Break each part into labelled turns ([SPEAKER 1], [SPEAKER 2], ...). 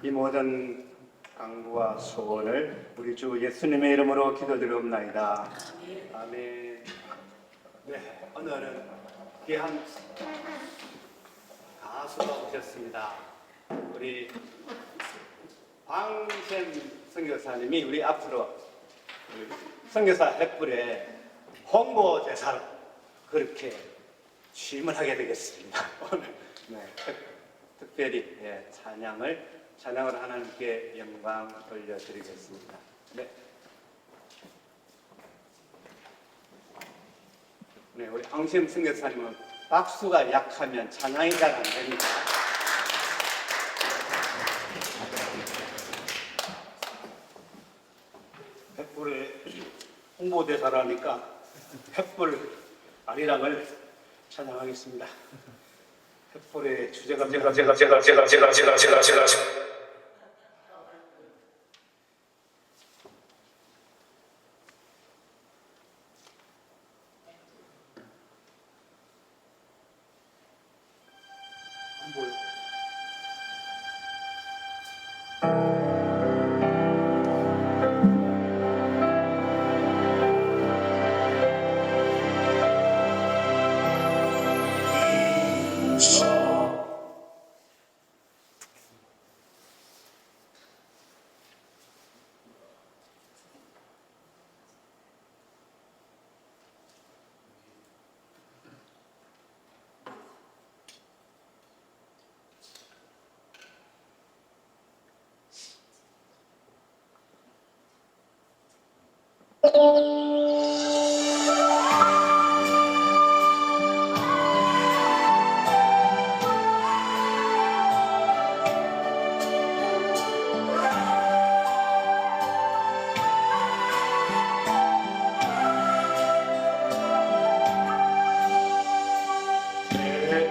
[SPEAKER 1] 이 모든 강구와 소원을 우리 주 예수님의 이름으로 기도드리옵나이다. 아멘. 네, 오늘은 귀한 가수가 오셨습니다. 우리 황샘 선교사님이 우리 앞으로 선교사 횃불의 홍보대사로 그렇게 취임을 하게 되겠습니다. 오늘 특별히 찬양을 하나님께 영광 돌려드리겠습니다. 네, 우리 황샘 선교사님은 박수가 약하면 찬양이 잘 안 됩니다. 횃불의 홍보대사라니까 횃불 아리랑을 찬양하겠습니다. 횃불의 주제가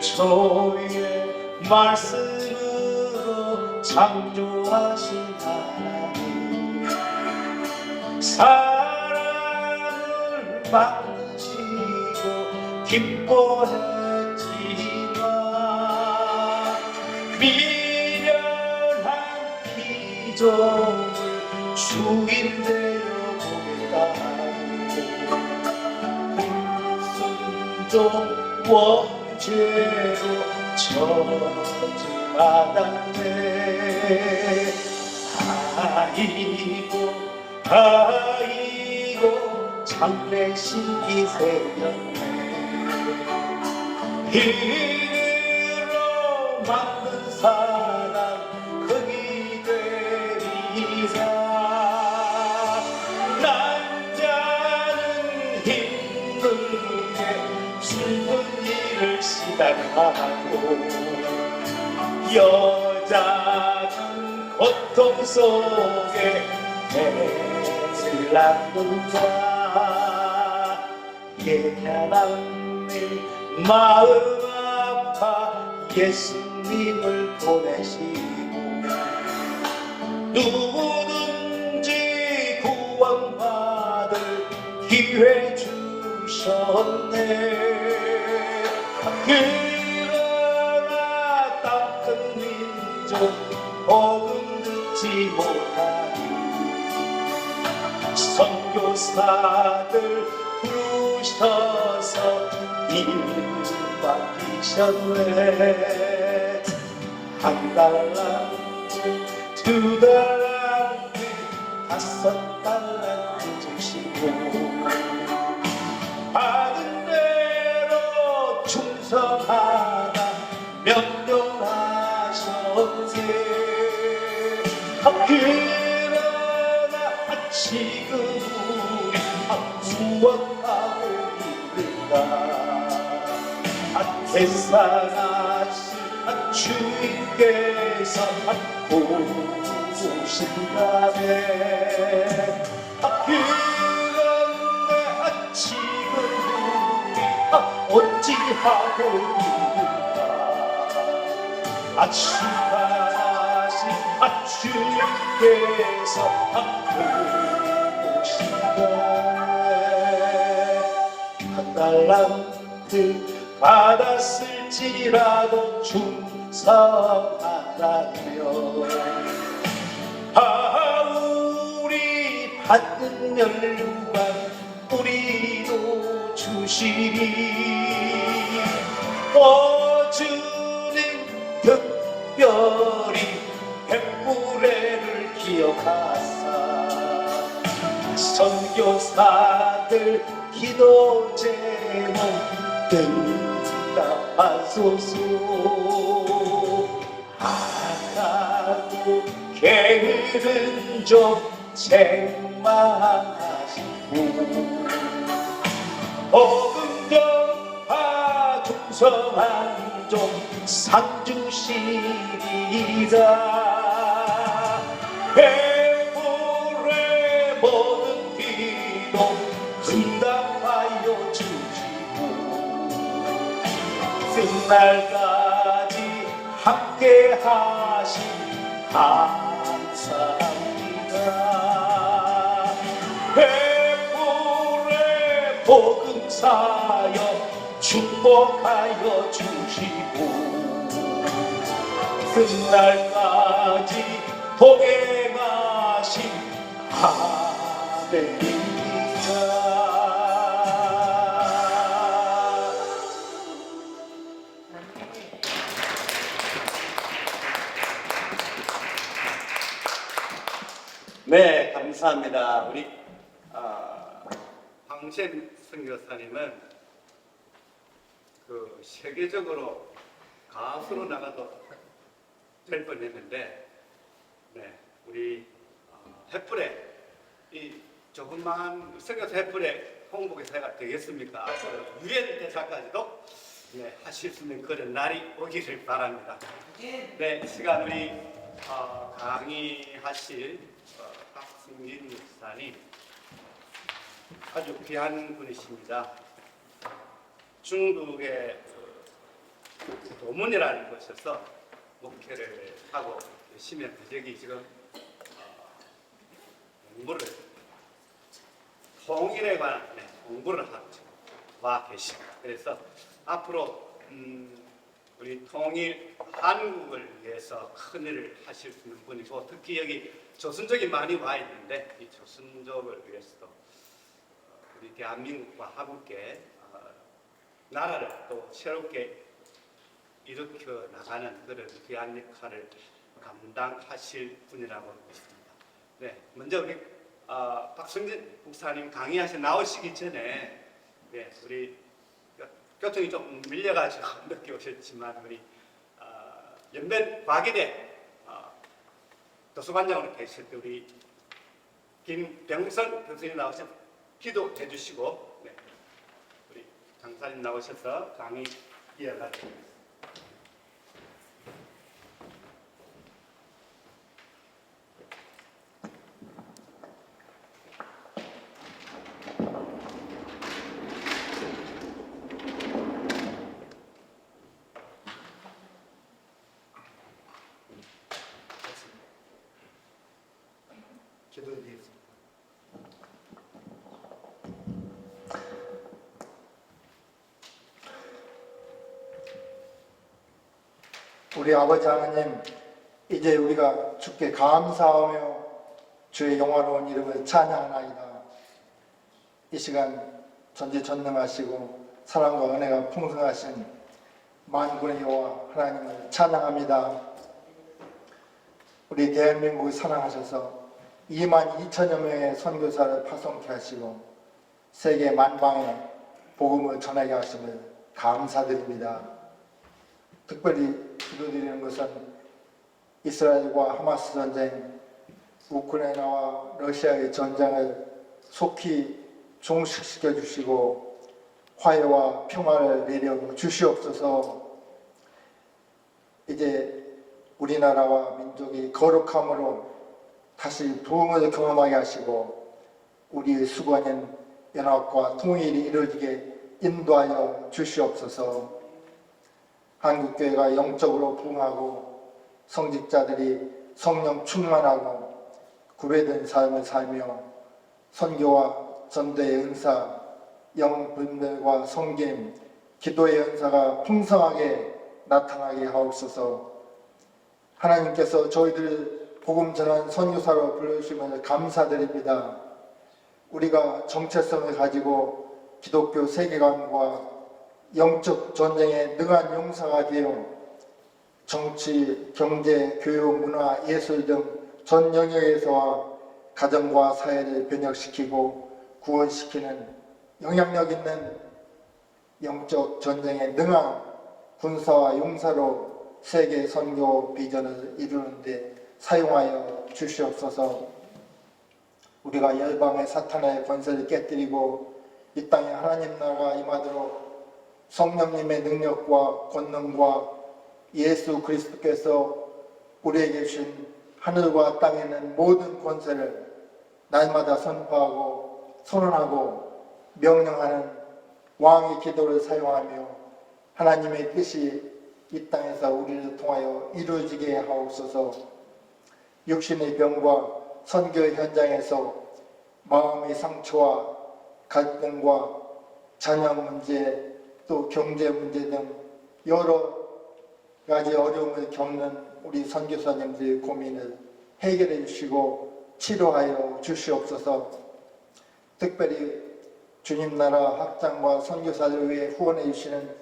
[SPEAKER 2] 태초의 말씀으로 창조하신 하나님, 사람을 만드시고 기뻐했지만 미련한 피조물 주인 되어 보겠다고 순종 죄로 저주받았네. 아이고 장래신이 생겼네. 이리로 만든 사람 거기 되리라. 남자는 힘들게 슬픈 일을 시달하고 여자는 고통 속에 애를 낳는다. 예하나님 마음 아파 예수님을 보내시고 누구든지 구원받을 기회 주셨네. 그러나 딱 큰 민족 복음 듣지 못하니 선교사들 부르셔서 일 맡기셨네. 한 달란트, 두 달란트, 다섯 달란트 주시고 충성하다 명령하셨네. 그러나 지금 우리 구원하고 있는가. 계산하신 주님께서 보신다네. 그런데 지금 어찌하고 있는가. 충만하신 주님께서 보신다네. 한 달란트 받았을지라도 충성하라며 받는 멸류관 우리도 주시리. 주님 특별히 백불회를 기억하사 선교사들 기도 제목 응답하소서. 하나도 게으른 좀 책망하시고 복음 전파 충성한 좀 상 주시리라. 백불의 모든 기도 응답하여 주시고 끝날까지 함께 하신 감사합니다. 백불의 복음 사역 축복하여 주시고 끝날까지 동행하신 하나님이다.
[SPEAKER 1] 네, 감사합니다. 우리 황샘 선교사님은 그 세계적으로 가수로 나가도 될 뻔했는데, 네, 우리 횃불에 이 조그만 선교사 횃불에 홍보기사가 되겠습니까? 유엔 대사까지도 네, 하실 수 있는 그런 날이 오기를 바랍니다. 네, 이 시간 우리 강의하실 박승진 목사님 아주 귀한 분이십니다. 중국의 도문이라는 곳에서 목회를 하고 계시면 여기 지금 공부를 통일에 관한 공부를 하고 와 계십니다. 그래서 앞으로 우리 통일 한국을 위해서 큰 일을 하실 수 있는 분이고, 특히 여기 조선족이 많이 와 있는데 이 조선족을 위해서도 우리 대한민국과 함께 나라를 또 새롭게 일으켜 나가는 그런 귀한 역할을 감당하실 분이라고 믿습니다. 네, 먼저 우리 박승진 목사님 강의하셔 나오시기 전에 네, 우리 교통이 좀 밀려가지고 늦게 오셨지만 우리 연변 과기대 도서관장으로 계실 때 우리 김병선 교수님 나오셔서 기도해 주시고, 네, 우리 강사님 나오셔서 강의 이어가겠습니다. 기도드리겠습니다.
[SPEAKER 3] 우리 아버지 하나님, 이제 우리가 주께 감사하며 주의 영화로운 이름을 찬양하나이다. 이 시간 전지전능하시고 사랑과 은혜가 풍성하신 만군의 여호와 하나님을 찬양합니다. 우리 대한민국을 사랑하셔서 2만 2천여 명의 선교사를 파송케 하시고 세계 만방에 복음을 전하게 하심을 감사드립니다. 특별히 기도드리는 것은 이스라엘과 하마스 전쟁, 우크라이나와 러시아의 전쟁을 속히 종식시켜 주시고 화해와 평화를 내려 주시옵소서. 이제 우리나라와 민족이 거룩함으로 다시 부흥을 경험하게 하시고 우리의 수고하는 연합과 통일이 이루어지게 인도하여 주시옵소서. 한국교회가 영적으로 부흥하고 성직자들이 성령 충만하고 구별된 삶을 살며 선교와 전도의 은사, 영분별과 섬김, 기도의 은사가 풍성하게 나타나게 하옵소서. 하나님께서 저희들을 복음 전한 선교사로 불러주심을 감사드립니다. 우리가 정체성을 가지고 기독교 세계관과 영적 전쟁에 능한 용사가 되어 정치, 경제, 교육, 문화, 예술 등 전 영역에서 가정과 사회를 변혁시키고 구원시키는 영향력 있는 영적 전쟁에 능한 군사와 용사로 세계 선교 비전을 이루는 데 사용하여 주시옵소서. 우리가 열방의 사탄의 권세를 깨뜨리고 이 땅에 하나님 나라가 임하도록 성령님의 능력과 권능과 예수 그리스도께서 우리에게 주신 하늘과 땅에 있는 모든 권세를 날마다 선포하고 선언하고 명령하는 왕의 기도를 사용하며 하나님의 뜻이 이 땅에서 우리를 통하여 이루어지게 하옵소서. 육신의 병과 선교 현장에서 마음의 상처와 갈등과 자녀 문제 또 경제 문제 등 여러 가지 어려움을 겪는 우리 선교사님들의 고민을 해결해 주시고 치료하여 주시옵소서. 특별히 주님 나라 확장과 선교사를 위해 후원해 주시는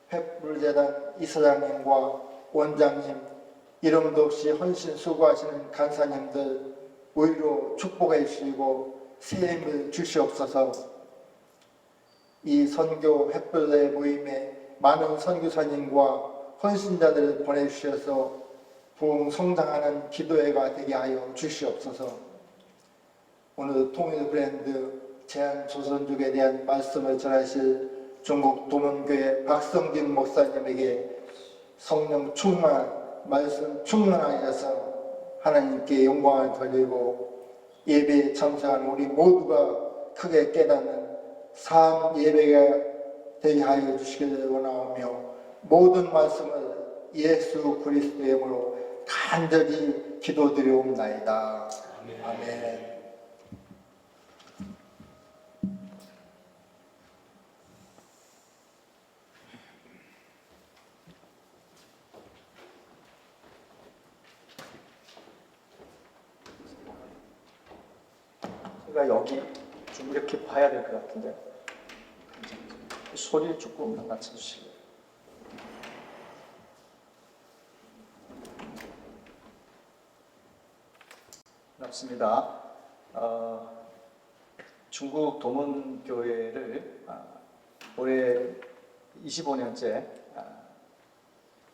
[SPEAKER 3] 횃불재단 이사장님과 원장님, 이름도 없이 헌신 수고하시는 간사님들 오히려 축복해 주시고 새 힘을 주시옵소서. 이 선교 횃불의 모임에 많은 선교사님과 헌신자들을 보내주셔서 부흥 성장하는 기도회가 되게 하여 주시옵소서. 오늘 통일 브랜드 제한조선족에 대한 말씀을 전하실 중국 도문교회 박성진 목사님에게 성령 충만, 말씀 충만하셔서 하나님께 영광을 돌리고 예배에 참석한 우리 모두가 크게 깨닫는 삶 예배가 되게 하여 주시기를 원하오며 모든 말씀을 예수 그리스도의 이름으로 간절히 기도드리옵나이다. 아멘.
[SPEAKER 4] 제가 여기 좀 이렇게 봐야 될 것 같은데 소리 조금 낮춰주실래요? 반갑습니다. 중국 도문교회를 올해 25년째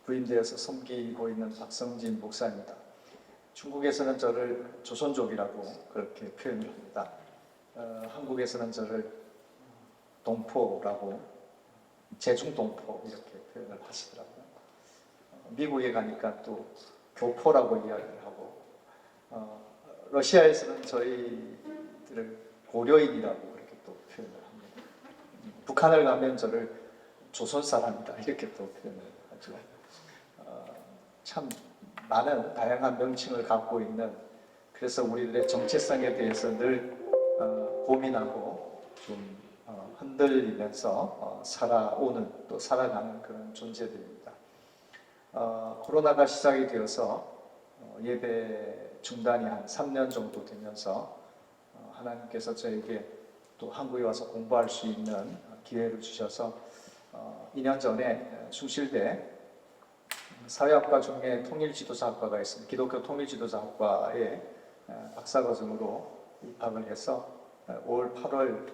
[SPEAKER 4] 부임되어서 섬기고 있는 박성진 목사입니다. 중국에서는 저를 조선족이라고 그렇게 표현을 합니다. 한국에서는 저를 동포라고, 제중동포 이렇게 표현을 하시더라고요. 미국에 가니까 또 교포라고 이야기를 하고, 러시아에서는 저희들을 고려인이라고 그렇게 또 표현을 합니다. 북한을 가면 저를 조선 사람이다 이렇게 또 표현을 하죠. 참 많은 다양한 명칭을 갖고 있는, 그래서 우리들의 정체성에 대해서 늘 고민하고 좀 흔들리면서 살아오는, 또 살아가는 그런 존재들입니다. 코로나가 시작이 되어서 예배 중단이 한 3년 정도 되면서 하나님께서 저에게 또 한국에 와서 공부할 수 있는 기회를 주셔서 2년 전에 숭실대 사회학과 중에 통일지도자학과가 있습니다. 기독교 통일지도자학과에 박사과정으로 입학을 해서 올 8월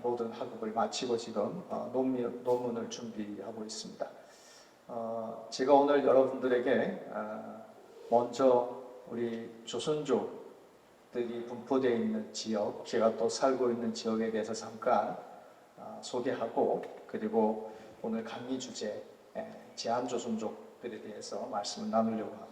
[SPEAKER 4] 모든 학업을 마치고 지금 논문을 준비하고 있습니다. 제가 오늘 여러분들에게 먼저 우리 조선족들이 분포되어 있는 지역, 제가 또 살고 있는 지역에 대해서 잠깐 소개하고, 그리고 오늘 강의 주제 제한조선족들에 대해서 말씀을 나누려고 합니다.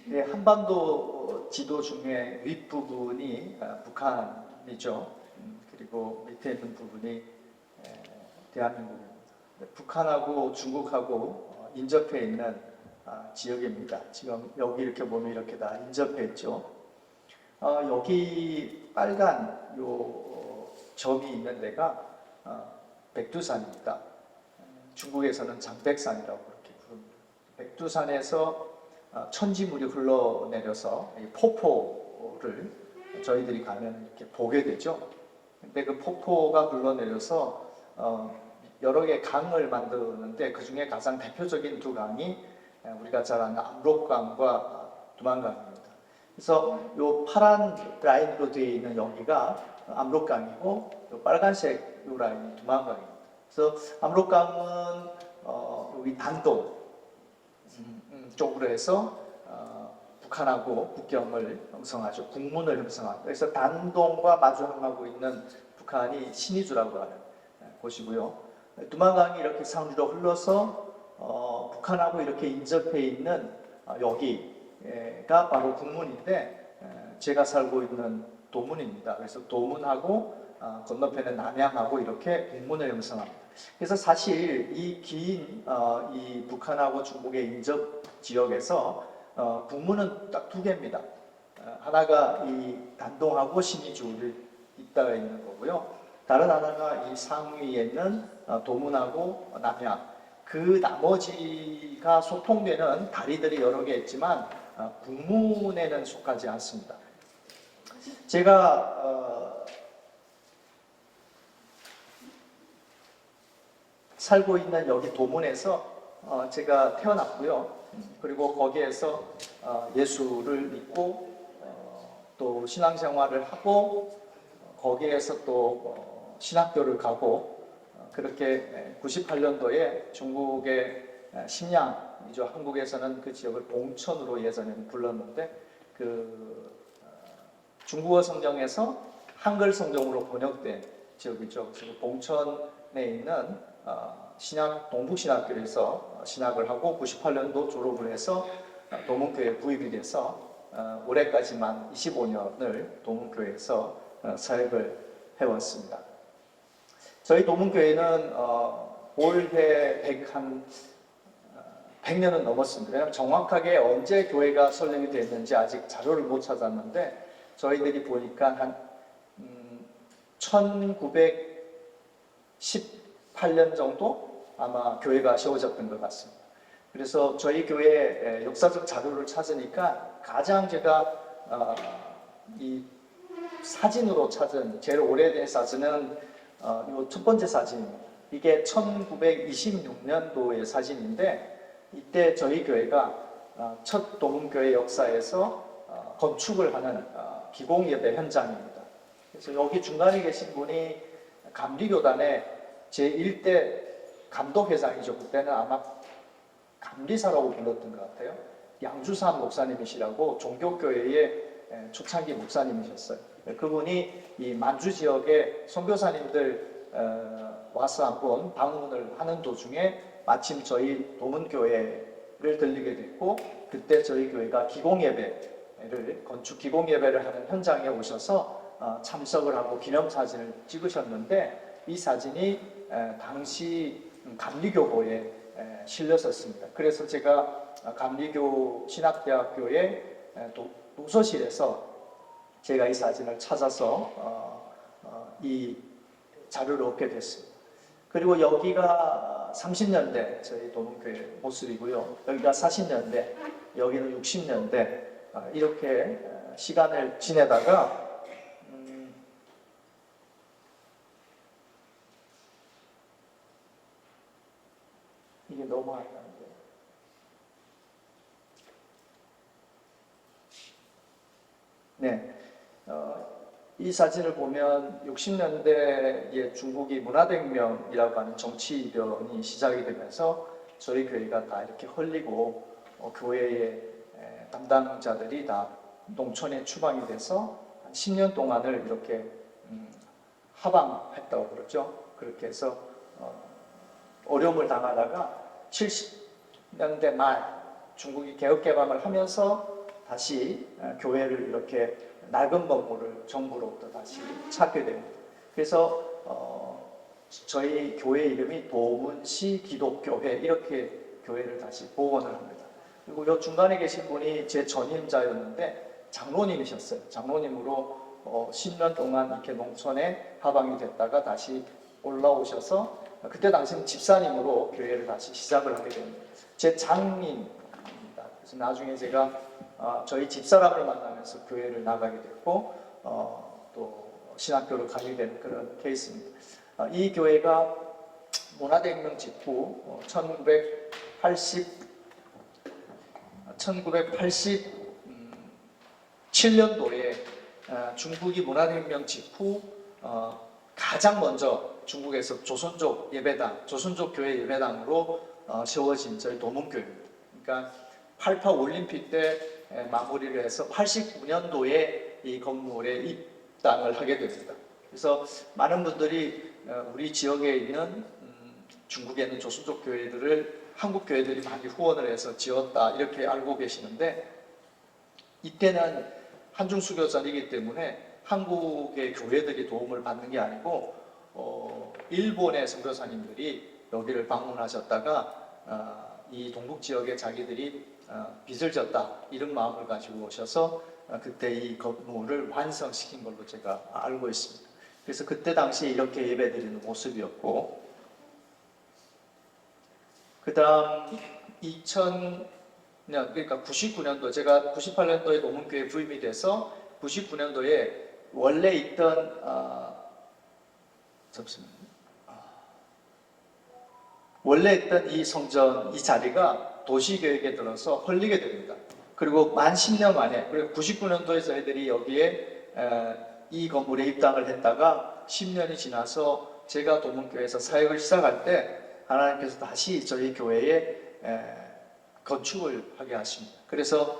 [SPEAKER 4] 네, 한반도 지도 중에 윗부분이 북한이죠. 그리고 밑에 있는 부분이 대한민국입니다. 북한하고 중국하고 인접해 있는 지역입니다. 지금 여기 이렇게 보면 이렇게 다 인접해 있죠. 여기 빨간 점이 있는 데가 백두산입니다. 중국에서는 장백산이라고 그렇게 부릅니다. 백두산에서 천지물이 흘러내려서 이 폭포를 저희들이 가면 이렇게 보게 되죠. 근데 그 폭포가 흘러내려서 여러 개의 강을 만드는데 그 중에 가장 대표적인 두 강이 우리가 잘 아는 압록강과 두만강입니다. 그래서 이 파란 라인으로 되어 있는 여기가 압록강이고 이 빨간색 이 라인이 두만강입니다. 그래서 압록강은 여기 단동 쪽으로 해서 북한하고 국경을 형성하죠. 국문을 형성하죠. 그래서 단동과 마주하고 있는 북한이 신의주라고 하는 곳이고요. 두만강이 이렇게 상류로 흘러서 북한하고 이렇게 인접해 있는 여기가 바로 국문인데 제가 살고 있는 도문입니다. 그래서 도문하고 건너편에 남양하고 이렇게 국문을 형성합니다. 그래서 사실 이 긴 이 북한하고 중국의 인접 지역에서 국문은 딱 두 개입니다. 하나가 이 단동하고 신의주를 잇따라 있는 거고요. 다른 하나가 이 상위에 있는 도문하고 남양. 그 나머지가 소통되는 다리들이 여러 개 있지만 국문에는 속하지 않습니다. 제가 살고 있는 여기 도문에서 제가 태어났고요. 그리고 거기에서 예수를 믿고 또 신앙생활을 하고 거기에서 또 신학교를 가고 그렇게 98년도에 중국의 심양이죠. 한국에서는 그 지역을 봉천으로 예전에는 불렀는데 그 중국어 성경에서 한글 성경으로 번역된 지역이죠. 지금 봉천에 있는 동북신학교에서 신학을 하고 98년도 졸업을 해서 도문교회에 구입이 돼서 올해까지만 25년을 도문교회에서 사역을 해왔습니다. 저희 도문교회는 올해 100년은 넘었습니다. 왜냐하면 정확하게 언제 교회가 설립이 됐는지 아직 자료를 못 찾았는데 저희들이 보니까 한 1918년 정도 아마 교회가 세워졌던 것 같습니다. 그래서 저희 교회 역사적 자료를 찾으니까 가장 제가 이 사진으로 찾은 제일 오래된 사진은 이 첫 번째 사진입니다. 이게 1926년도의 사진인데 이때 저희 교회가 첫 도문교회 역사에서 건축을 하는 기공예배 현장입니다. 그래서 여기 중간에 계신 분이 감리교단의 제1대 감독회장이죠. 그때는 아마 감리사라고 불렀던 것 같아요. 양주삼 목사님이시라고 종교교회의 초창기 목사님이셨어요. 그분이 이 만주 지역에 선교사님들 와서 한번 방문을 하는 도중에 마침 저희 도문교회를 들리게 됐고 그때 저희 교회가 기공예배를 건축 기공예배를 하는 현장에 오셔서 참석을 하고 기념사진을 찍으셨는데 이 사진이 당시 감리교보에 실렸었습니다. 그래서 제가 감리교 신학대학교의 도서실에서 제가 이 사진을 찾아서 이 자료를 얻게 됐습니다. 그리고 여기가 30년대 저희 도문교회 모습이고요. 여기가 40년대, 여기는 60년대 이렇게 시간을 지내다가 이게 너무 안 나는데. 네. 이 사진을 보면 60년대에 중국이 문화대혁명이라고 하는 정치 이변이 시작이 되면서 저희 교회가 다 이렇게 헐리고 교회의 담당자들이 다 농촌에 추방이 돼서 한 10년 동안을 이렇게 하방했다고 그러죠. 그렇게 해서 어려움을 당하다가 70년대 말 중국이 개혁개방을 하면서 다시 교회를 이렇게 낡은 건물을 정부로부터 다시 찾게 됩니다. 그래서 저희 교회 이름이 도문시 기독교회 이렇게 교회를 다시 복원을 합니다. 그리고 요 중간에 계신 분이 제 전임자였는데 장로님이셨어요. 장로님으로 10년 동안 이렇게 농촌에 하방이 됐다가 다시 올라오셔서 그때 당시는 집사님으로 교회를 다시 시작을 하게 됩니다. 제 장님입니다. 그래서 나중에 제가 저희 집사람을 만나면서 교회를 나가게 됐고 또 신학교를 가게 되는 그런 케이스입니다. 이 교회가 문화대혁명 직후 1987년도에 중국이 문화대혁명 직후 가장 먼저 중국에서 조선족 예배당, 조선족 교회 예배당으로 세워진 저희 도문교회입니다. 그러니까 88 올림픽 때 마무리를 해서 89년도에 이 건물에 입당을 하게 됩니다. 그래서 많은 분들이 우리 지역에 있는 중국에 있는 조선족 교회들을 한국 교회들이 많이 후원을 해서 지었다 이렇게 알고 계시는데, 이때는 한중수교전이기 때문에 한국의 교회들이 도움을 받는 게 아니고 일본의 선교사님들이 여기를 방문하셨다가 이 동북 지역에 자기들이 빚을 졌다 이런 마음을 가지고 오셔서 그때 이 건물을 완성시킨 걸로 제가 알고 있습니다. 그래서 그때 당시에 이렇게 예배드리는 모습이었고, 그 다음 2000년, 그러니까 99년도, 제가 98년도에 노문교회 부임이 돼서 99년도에 원래 있던 원래 있던 이 성전, 이 자리가 도시계획에 들어서 헐리게 됩니다. 그리고 만 10년 만에, 그리고 99년도에 저희들이 여기에 이 건물에 입당을 했다가 10년이 지나서 제가 도문교회에서 사역을 시작할 때 하나님께서 다시 저희 교회에 건축을 하게 하십니다. 그래서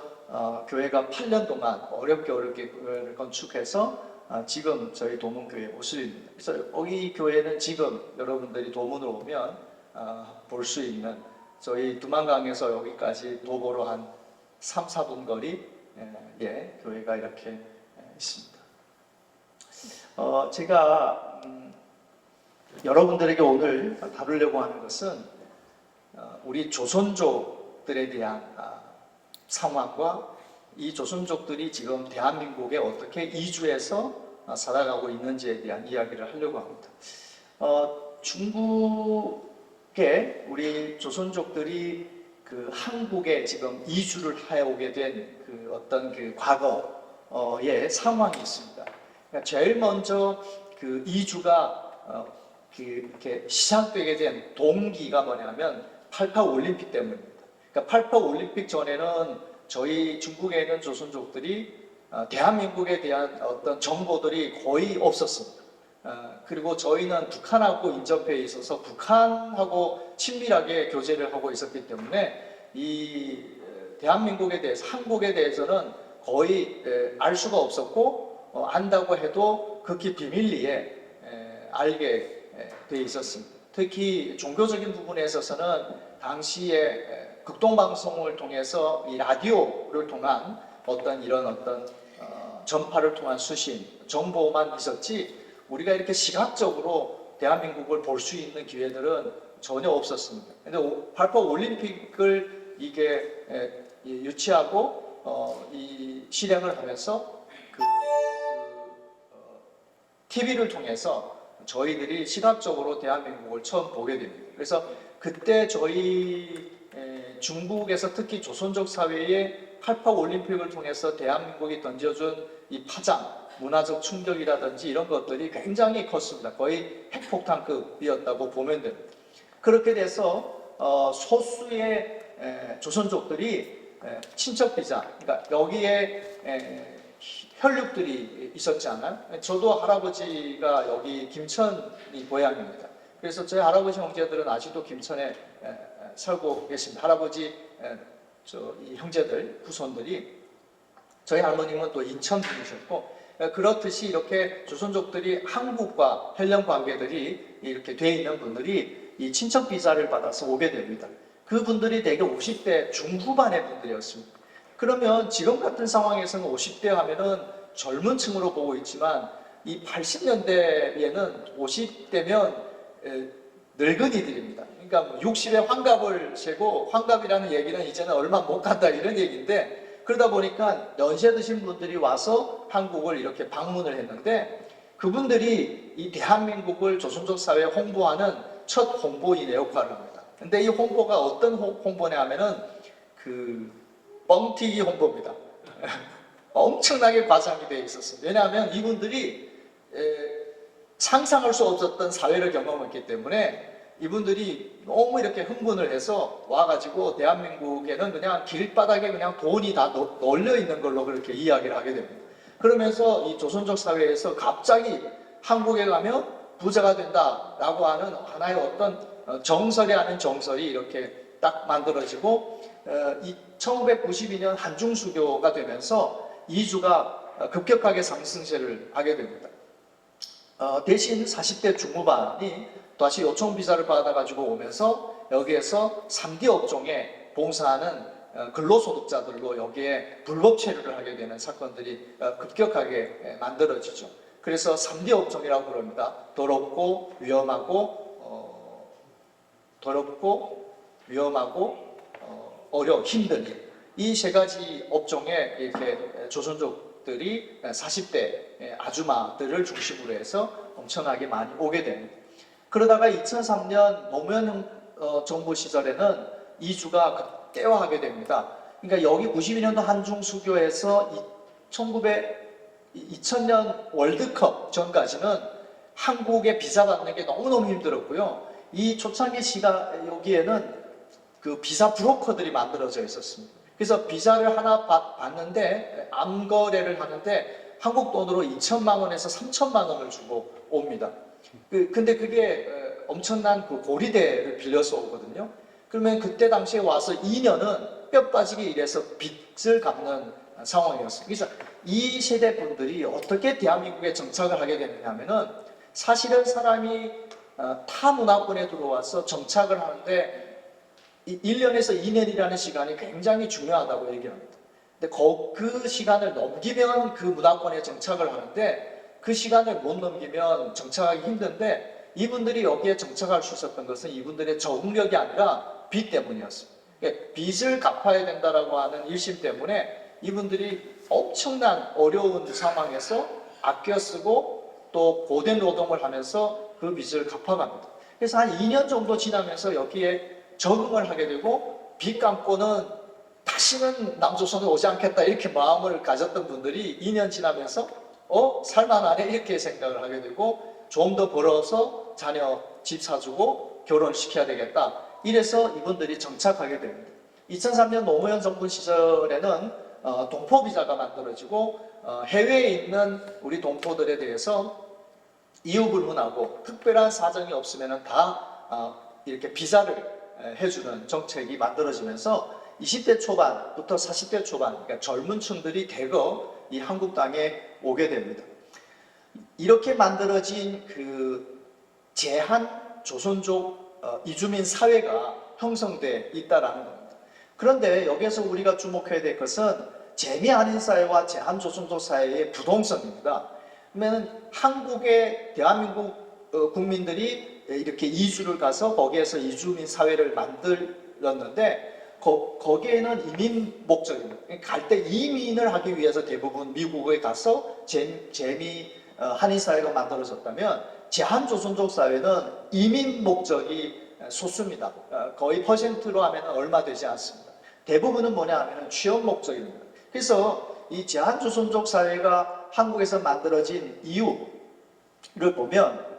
[SPEAKER 4] 교회가 8년 동안 어렵게 교회를 건축해서 지금 저희 도문교회 모습입니다. 그래서 여기 교회는 지금 여러분들이 도문으로 오면 볼 수 있는, 저희 두만강에서 여기까지 도보로 한 3, 4분 거리 교회가 이렇게 있습니다. 제가 여러분들에게 오늘 다루려고 하는 것은 우리 조선족들에 대한 상황과 이 조선족들이 지금 대한민국에 어떻게 이주해서 살아가고 있는지에 대한 이야기를 하려고 합니다. 중국에 우리 조선족들이 그 한국에 지금 이주를 해오게 된 그 어떤 그 과거의 상황이 있습니다. 그러니까 제일 먼저 그 이주가 이렇게 시작되게 된 동기가 뭐냐면 88 올림픽 때문입니다. 그러니까 88 올림픽 전에는 저희 중국에 있는 조선족들이 대한민국에 대한 어떤 정보들이 거의 없었습니다. 그리고 저희는 북한하고 인접해 있어서 북한하고 친밀하게 교제를 하고 있었기 때문에 이 대한민국에 대해서, 한국에 대해서는 거의 알 수가 없었고 안다고 해도 극히 비밀리에 알게 돼 있었습니다. 특히 종교적인 부분에 있어서는 당시에 극동방송을 통해서 이 라디오를 통한 어떤 전파를 통한 수신, 정보만 있었지 우리가 이렇게 시각적으로 대한민국을 볼 수 있는 기회들은 전혀 없었습니다. 근데 88 올림픽을 이게 유치하고 이 실행을 하면서 TV를 통해서 저희들이 시각적으로 대한민국을 처음 보게 됩니다. 그래서 그때 저희 중국에서 특히 조선족 사회에 88 올림픽을 통해서 대한민국이 던져준 이 파장, 문화적 충격이라든지 이런 것들이 굉장히 컸습니다. 거의 핵폭탄급이었다고 보면 됩니다. 그렇게 돼서 소수의 조선족들이 친척 비자, 그러니까 여기에 혈육들이 있었지 않아요? 저도 할아버지가 여기 김천이 고향입니다. 그래서 저희 할아버지 형제들은 아직도 김천에 살고 계십니다. 할아버지 이 형제들, 후손들이, 저희 할머님은 또 인천 분이셨고, 그렇듯이 이렇게 조선족들이 한국과 혈연 관계들이 이렇게 돼 있는 분들이 이 친척 비자를 받아서 오게 됩니다. 그분들이 대개 50대 중후반의 분들이었습니다. 그러면 지금 같은 상황에서는 50대 하면은 젊은 층으로 보고 있지만 이 80년대에는 50대면 늙은이들입니다. 그러니까 뭐 60에 환갑을 세고, 환갑이라는 얘기는 이제는 얼마 못 간다 이런 얘기인데, 그러다 보니까 연세 드신 분들이 와서 한국을 이렇게 방문을 했는데, 그분들이 이 대한민국을 조선족 사회에 홍보하는 첫 홍보인의 역할을 합니다. 근데 이 홍보가 어떤 홍보냐 하면은 그 뻥튀기 홍보입니다. 엄청나게 과장이 되어 있었습니다. 왜냐하면 이분들이 상상할 수 없었던 사회를 경험했기 때문에 이분들이 너무 이렇게 흥분을 해서 와가지고 대한민국에는 그냥 길바닥에 그냥 돈이 다 널려 있는 걸로 그렇게 이야기를 하게 됩니다. 그러면서 이 조선족 사회에서 갑자기 한국에 가면 부자가 된다라고 하는 하나의 어떤 정설이 아닌 정설이 이렇게 딱 만들어지고, 1992년 한중수교가 되면서 이주가 급격하게 상승세를 하게 됩니다. 대신 40대 중후반이 다시 요청 비자를 받아가지고 오면서 여기에서 3D 업종에 봉사하는 근로소득자들로 여기에 불법 체류를 하게 되는 사건들이 급격하게 만들어지죠. 그래서 3D 업종이라고 부릅니다. 더럽고 위험하고 힘든 일. 이 세 가지 업종에 이렇게 조선족들이 40대 아주마들을 중심으로 해서 엄청나게 많이 오게 됩니다. 그러다가 2003년 노무현 정부 시절에는 이주가 극대화하게 됩니다. 그러니까 여기 92년도 한중수교에서 2000년 월드컵 전까지는 한국에 비자 받는 게 너무너무 힘들었고요. 이 초창기 여기에는 그 비자 브로커들이 만들어져 있었습니다. 그래서 비자를 하나 받는데, 암거래를 하는데 한국 돈으로 2천만 원에서 3천만 원을 주고 옵니다. 근데 그게 엄청난 그 고리대를 빌려서 오거든요. 그러면 그때 당시에 와서 2년은 뼈 빠지게 일해서 빚을 갚는 상황이었어요. 그래서 이 세대 분들이 어떻게 대한민국에 정착을 하게 되느냐 하면은, 사실은 사람이 타 문화권에 들어와서 정착을 하는데 1년에서 2년이라는 시간이 굉장히 중요하다고 얘기합니다. 근데 그 시간을 넘기면 그 문화권에 정착을 하는데, 그 시간을 못 넘기면 정착하기 힘든데, 이분들이 여기에 정착할 수 있었던 것은 이분들의 적응력이 아니라 빚 때문이었습니다. 그러니까 빚을 갚아야 된다라고 하는 일심 때문에 이분들이 엄청난 어려운 상황에서 아껴 쓰고 또 고된 노동을 하면서 그 빚을 갚아갑니다. 그래서 한 2년 정도 지나면서 여기에 적응을 하게 되고, 빚 갚고는 다시는 남조선에 오지 않겠다 이렇게 마음을 가졌던 분들이 2년 지나면서 살만하네 이렇게 생각을 하게 되고, 좀 더 벌어서 자녀 집 사주고 결혼시켜야 되겠다, 이래서 이분들이 정착하게 됩니다. 2003년 노무현 정부 시절에는 동포비자가 만들어지고, 해외에 있는 우리 동포들에 대해서 이유 불문하고 특별한 사정이 없으면 다 이렇게 비자를 해주는 정책이 만들어지면서 20대 초반부터 40대 초반, 그러니까 젊은 층들이 대거 이 한국 땅에 오게 됩니다. 이렇게 만들어진 그 제한 조선족 이주민 사회가 형성돼 있다라는 겁니다. 그런데 여기에서 우리가 주목해야 될 것은 재미 아닌 사회와 제한 조선족 사회의 부동성입니다. 그러면 한국의 대한민국 국민들이 이렇게 이주를 가서 거기에서 이주민 사회를 만들었는데, 거기에는 이민 목적입니다. 갈 때 이민을 하기 위해서 대부분 미국에 가서 재미 한인 사회가 만들어졌다면, 제한조선족 사회는 이민 목적이 소수입니다. 거의 퍼센트로 하면 얼마 되지 않습니다. 대부분은 뭐냐 하면 취업 목적입니다. 그래서 이 제한조선족 사회가 한국에서 만들어진 이유를 보면,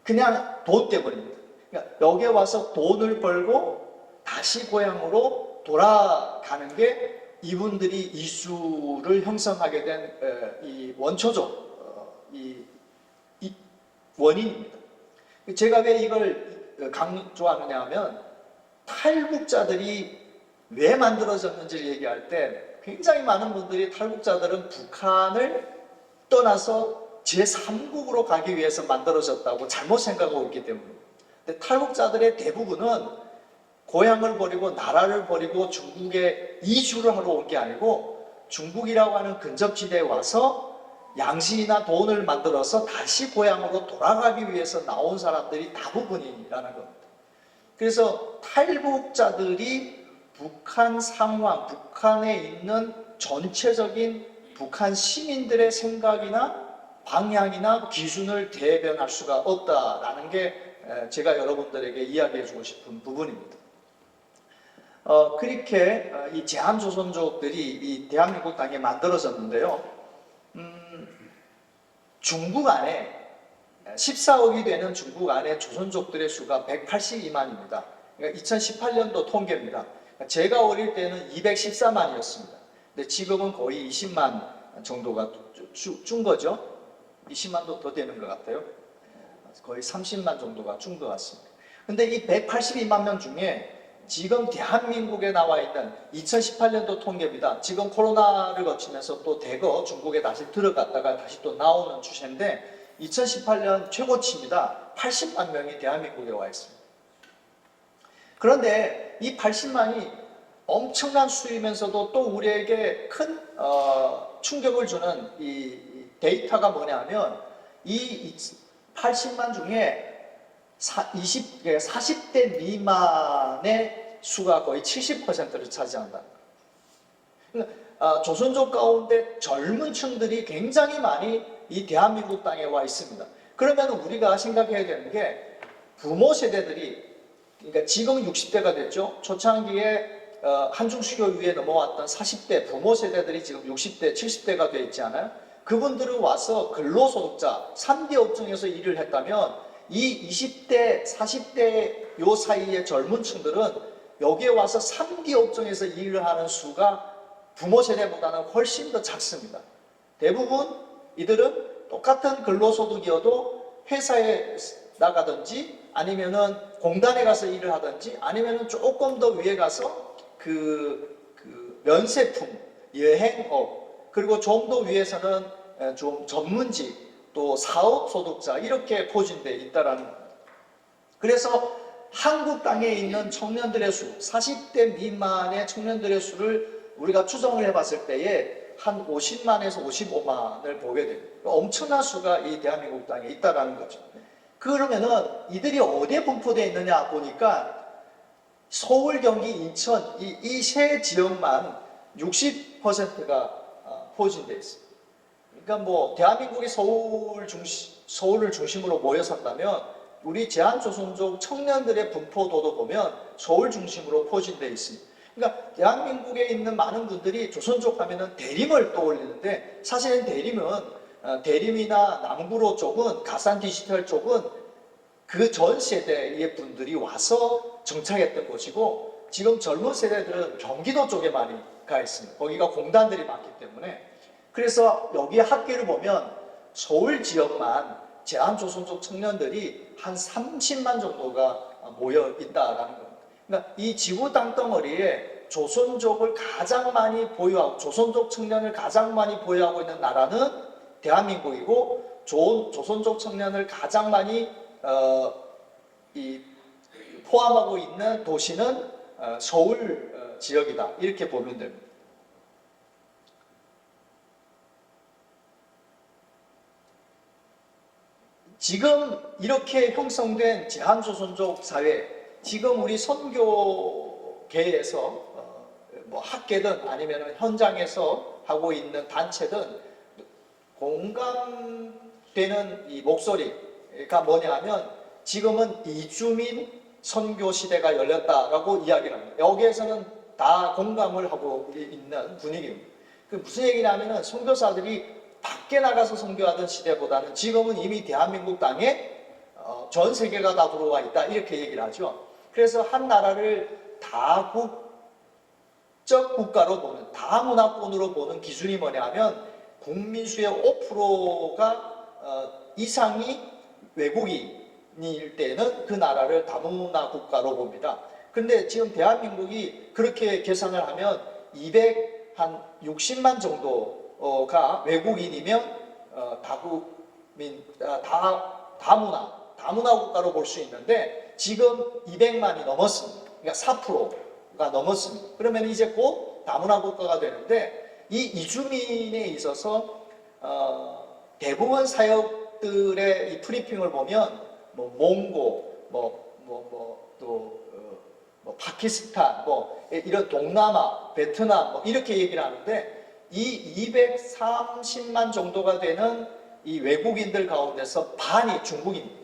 [SPEAKER 4] 그냥 돈 때문입니다. 그러니까 여기에 와서 돈을 벌고 다시 고향으로 돌아가는 게 이분들이 이주를 형성하게 된 이 원초적 이 원인입니다. 제가 왜 이걸 강조하느냐 하면, 탈북자들이 왜 만들어졌는지를 얘기할 때 굉장히 많은 분들이 탈북자들은 북한을 떠나서 제3국으로 가기 위해서 만들어졌다고 잘못 생각하고 있기 때문입니다. 근데 탈북자들의 대부분은 고향을 버리고 나라를 버리고 중국에 이주를 하러 온 게 아니고, 중국이라고 하는 근접지대에 와서 양식이나 돈을 만들어서 다시 고향으로 돌아가기 위해서 나온 사람들이 대부분이라는 겁니다. 그래서 탈북자들이 북한 상황, 북한에 있는 전체적인 북한 시민들의 생각이나 방향이나 기준을 대변할 수가 없다라는 게 제가 여러분들에게 이야기해주고 싶은 부분입니다. 그렇게 이 제한조선족들이 이 대한민국 땅에 만들어졌는데요. 중국 안에 14억이 되는 중국 안에 조선족들의 수가 182만입니다. 그러니까 2018년도 통계입니다. 제가 어릴 때는 214만이었습니다. 근데 지금은 거의 20만 정도가 준 거죠. 20만도 더 되는 것 같아요. 거의 30만 정도가 준 것 같습니다. 근데 이 182만 명 중에 지금 대한민국에 나와 있는 2018년도 통계입니다. 지금 코로나를 거치면서 또 대거 중국에 다시 들어갔다가 다시 또 나오는 추세인데 2018년 최고치입니다. 80만 명이 대한민국에 와 있습니다. 그런데 이 80만이 엄청난 수이면서도 또 우리에게 큰 충격을 주는 이 데이터가 뭐냐면 이 80만 중에 40대 미만의 수가 거의 70%를 차지한다. 조선족 가운데 젊은 층들이 굉장히 많이 이 대한민국 땅에 와 있습니다. 그러면 우리가 생각해야 되는 게 부모 세대들이, 그러니까 지금 60대가 됐죠. 초창기에 한중수교 위에 넘어왔던 40대 부모 세대들이 지금 60대, 70대가 돼 있지 않아요? 그분들은 와서 근로소득자, 3대 업종에서 일을 했다면 이 20대, 40대 요 사이의 젊은 층들은 여기에 와서 3D 업종에서 일을 하는 수가 부모 세대보다는 훨씬 더 작습니다. 대부분 이들은 똑같은 근로소득이어도 회사에 나가든지 아니면은 공단에 가서 일을 하든지 아니면은 조금 더 위에 가서 면세품, 여행업, 그리고 좀 더 위에서는 좀 전문직, 또 사업 소득자 이렇게 포진되어 있다라는 겁니다. 그래서 한국 땅에 있는 청년들의 수, 40대 미만의 청년들의 수를 우리가 추정을 해봤을 때에 한 50만에서 55만을 보게 됩니다. 엄청난 수가 이 대한민국 땅에 있다라는 거죠. 그러면은 이들이 어디에 분포되어 있느냐 보니까 서울, 경기, 인천 이 세 지역만 60%가 포진되어 있습니다. 그러니까 뭐 대한민국이 서울을 중심으로 모여 산다면 우리 제한조선족 청년들의 분포도도 보면 서울 중심으로 포진되어 있습니다. 그러니까 대한민국에 있는 많은 분들이 조선족 하면은 대림을 떠올리는데 사실은 대림이나 남구로 쪽은 가산 디지털 쪽은 그 전 세대의 분들이 와서 정착했던 곳이고 지금 젊은 세대들은 경기도 쪽에 많이 가 있습니다. 거기가 공단들이 많기 때문에. 그래서 여기 학교를 보면 서울 지역만 제한조선족 청년들이 한 30만 정도가 모여 있다라는 겁니다. 그러니까 이 지구 땅덩어리에 조선족을 가장 많이 보유하고 조선족 청년을 가장 많이 보유하고 있는 나라는 대한민국이고 조선족 청년을 가장 많이 포함하고 있는 도시는 서울 지역이다. 이렇게 보면 됩니다. 지금 이렇게 형성된 제한조선족 사회, 지금 우리 선교계에서 뭐 학계든 아니면 현장에서 하고 있는 단체든 공감되는 이 목소리가 뭐냐면 지금은 이주민 선교 시대가 열렸다라고 이야기를 합니다. 여기에서는 다 공감을 하고 있는 분위기입니다. 그 무슨 얘기냐면은 선교사들이 밖에 나가서 선교하던 시대보다는 지금은 이미 대한민국 땅에 전 세계가 다 들어와 있다 이렇게 얘기를 하죠. 그래서 한 나라를 다국적 국가로 보는 다문화권으로 보는 기준이 뭐냐면 국민수의 5%가 이상이 외국인일 때는 그 나라를 다문화 국가로 봅니다. 근데 지금 대한민국이 그렇게 계산을 하면 260만 정도가 외국인이면 다문화 국가로 볼 수 있는데 지금 200만이 넘었습니다. 그러니까 4%가 넘었습니다. 그러면 이제 곧 다문화 국가가 되는데 이 이주민에 있어서 대부분 사역들의 이 프리핑을 보면 뭐 몽고, 뭐 파키스탄, 뭐 이런 동남아, 베트남 뭐 이렇게 얘기를 하는데 이 230만 정도가 되는 이 외국인들 가운데서 반이 중국인입니다.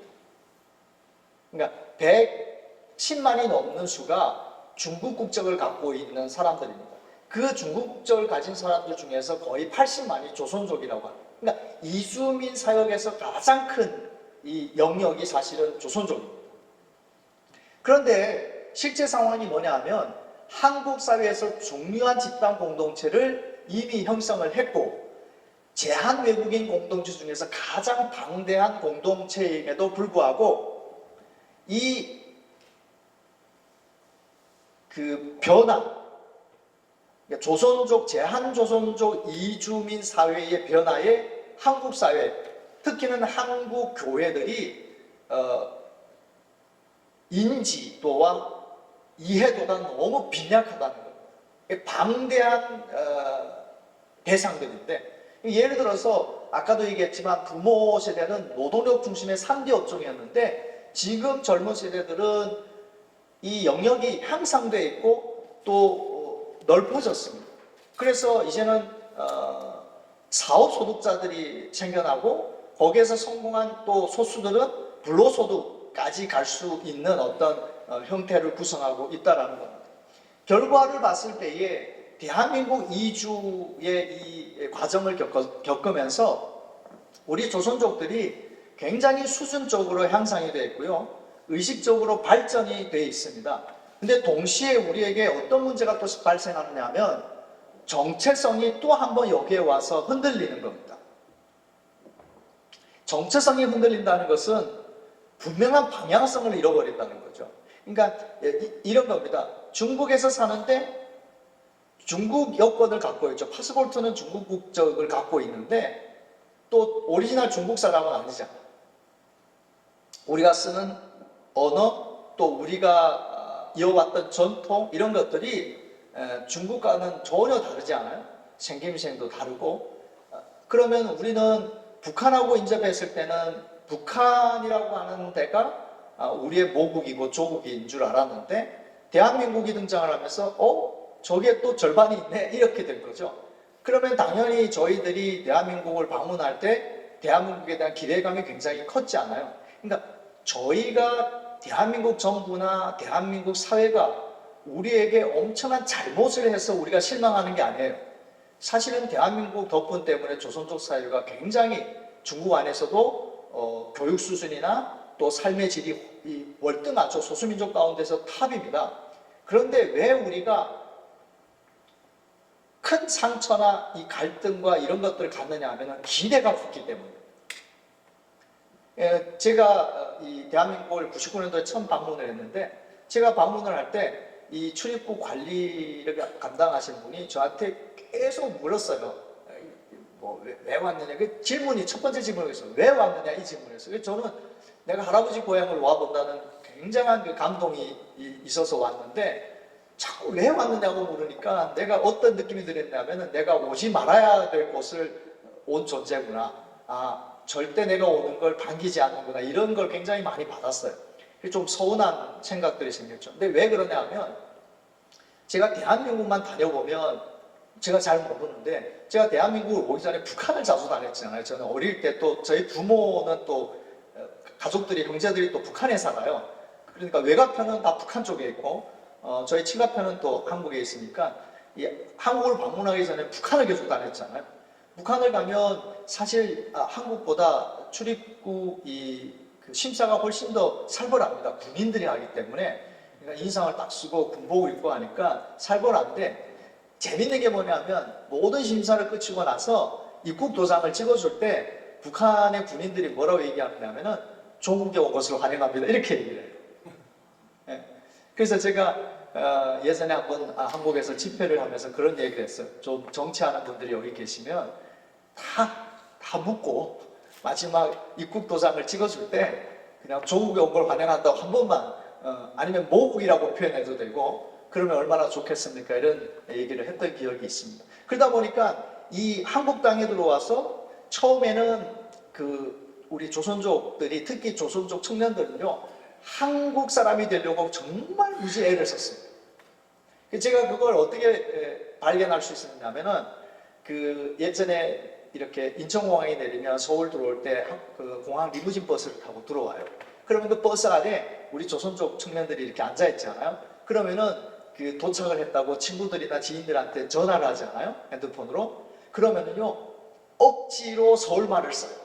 [SPEAKER 4] 그러니까 110만이 넘는 수가 중국 국적을 갖고 있는 사람들입니다. 그 중국 국적을 가진 사람들 중에서 거의 80만이 조선족이라고 합니다. 그러니까 이주민 사역에서 가장 큰 이 영역이 사실은 조선족입니다. 그런데 실제 상황이 뭐냐 하면 한국 사회에서 중요한 집단 공동체를 이미 형성을 했고 제한 외국인 공동체 중에서 가장 방대한 공동체임에도 불구하고 이 그 변화, 그러니까 조선족, 제한조선족 이주민 사회의 변화에 한국 사회, 특히는 한국 교회들이 인지도와 이해도가 너무 빈약하다는 거예요. 방대한 대상들인데 예를 들어서 아까도 얘기했지만 부모 세대는 노동력 중심의 3대 업종이었는데 지금 젊은 세대들은 이 영역이 향상되어 있고 또 넓어졌습니다. 그래서 이제는 사업 소득자들이 생겨나고 거기에서 성공한 또 소수들은 불로소득까지 갈 수 있는 어떤 형태를 구성하고 있다는 겁니다. 결과를 봤을 때에 대한민국 이주의 이 과정을 겪으면서 우리 조선족들이 굉장히 수준적으로 향상이 되어 있고요. 의식적으로 발전이 되어 있습니다. 근데 동시에 우리에게 어떤 문제가 또 발생하느냐 하면 정체성이 또 한 번 여기에 와서 흔들리는 겁니다. 정체성이 흔들린다는 것은 분명한 방향성을 잃어버린다는 거죠. 그러니까 이런 겁니다. 중국에서 사는데 중국 여권을 갖고 있죠. 파스포르트는 중국 국적을 갖고 있는데 또 오리지널 중국 사람은 아니잖아. 우리가 쓰는 언어 또 우리가 이어왔던 전통 이런 것들이 중국과는 전혀 다르지 않아요. 생김새도 다르고 그러면 우리는 북한하고 인접했을 때는 북한이라고 하는 데가 우리의 모국이고 조국인 줄 알았는데 대한민국이 등장을 하면서 저게 또 절반이 있네 이렇게 된 거죠. 그러면 당연히 저희들이 대한민국을 방문할 때 대한민국에 대한 기대감이 굉장히 컸지 않아요. 그러니까 저희가 대한민국 정부나 대한민국 사회가 우리에게 엄청난 잘못을 해서 우리가 실망하는 게 아니에요. 사실은 대한민국 덕분 때문에 조선족 사회가 굉장히 중국 안에서도 교육 수준이나 또 삶의 질이 월등하죠. 소수민족 가운데서 탑입니다. 그런데 왜 우리가 큰 상처나 이 갈등과 이런 것들을 갖느냐 하면 기대가 붙기 때문에. 제가 이 대한민국을 99년도에 처음 방문을 했는데 제가 방문을 할 때 이 출입국 관리를 감당하신 분이 저한테 계속 물었어요. 왜 왔느냐? 그 질문이 첫 번째 질문이었어요. 왜 왔느냐 이 질문이었어요. 저는 내가 할아버지 고향을 와본다는 굉장한 그 감동이 있어서 왔는데 자꾸 왜 왔느냐고 물으니까 내가 어떤 느낌이 들었냐면은 내가 오지 말아야 될 곳을 온 존재구나. 절대 내가 오는 걸 반기지 않는구나. 이런 걸 굉장히 많이 받았어요. 좀 서운한 생각들이 생겼죠. 근데 왜 그러냐 하면 제가 대한민국만 다녀보면 제가 잘 모르는데 제가 대한민국을 오기 전에 북한을 자주 다녔잖아요. 저는 어릴 때 또 저희 부모는 또 가족들이 형제들이 또 북한에 살아요. 그러니까 외가편은 다 북한 쪽에 있고 저희 친가편은 또 한국에 있으니까 한국을 방문하기 전에 북한을 계속 다녔잖아요. 북한을 가면 사실 한국보다 출입국 그 심사가 훨씬 더 살벌합니다. 군인들이 하기 때문에 그러니까 인상을 딱 쓰고 군복을 입고 하니까 살벌한데 재밌는 게 뭐냐면 모든 심사를 거치고 나서 입국 도장을 찍어줄 때 북한의 군인들이 뭐라고 얘기하냐면은 조국에 온 것을 환영합니다. 이렇게 얘기를 해요. 네. 그래서 제가 예전에 한번 한국에서 집회를 하면서 그런 얘기를 했어요. 좀 정치하는 분들이 여기 계시면 다 묻고 마지막 입국 도장을 찍어줄 때 그냥 조국에 온 걸 환영한다고 한 번만 아니면 모국이라고 표현해도 되고 그러면 얼마나 좋겠습니까? 이런 얘기를 했던 기억이 있습니다. 그러다 보니까 이 한국 땅에 들어와서 처음에는 우리 조선족들이, 특히 조선족 청년들은요, 한국 사람이 되려고 정말 무지 애를 썼어요. 제가 그걸 어떻게 발견할 수 있었냐면은, 예전에 이렇게 인천공항에 내리면 서울 들어올 때 그 공항 리무진 버스를 타고 들어와요. 그러면 그 버스 안에 우리 조선족 청년들이 이렇게 앉아 있잖아요. 그러면은 도착을 했다고 친구들이나 지인들한테 전화를 하잖아요. 핸드폰으로. 그러면은요, 억지로 서울말을 써요.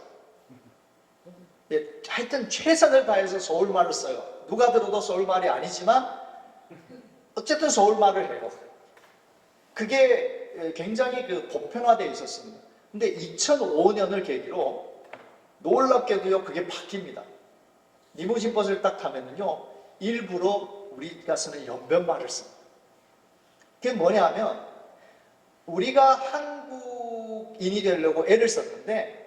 [SPEAKER 4] 예, 하여튼 최선을 다해서 서울말을 써요. 누가 들어도 서울말이 아니지만 어쨌든 서울말을 해요. 그게 굉장히 보편화되어 있었습니다. 근데 2005년을 계기로 놀랍게도요, 그게 바뀝니다. 리무진 버스를 딱 타면은요, 일부러 우리가 쓰는 연변말을 씁니다. 그게 뭐냐 하면, 우리가 한국인이 되려고 애를 썼는데,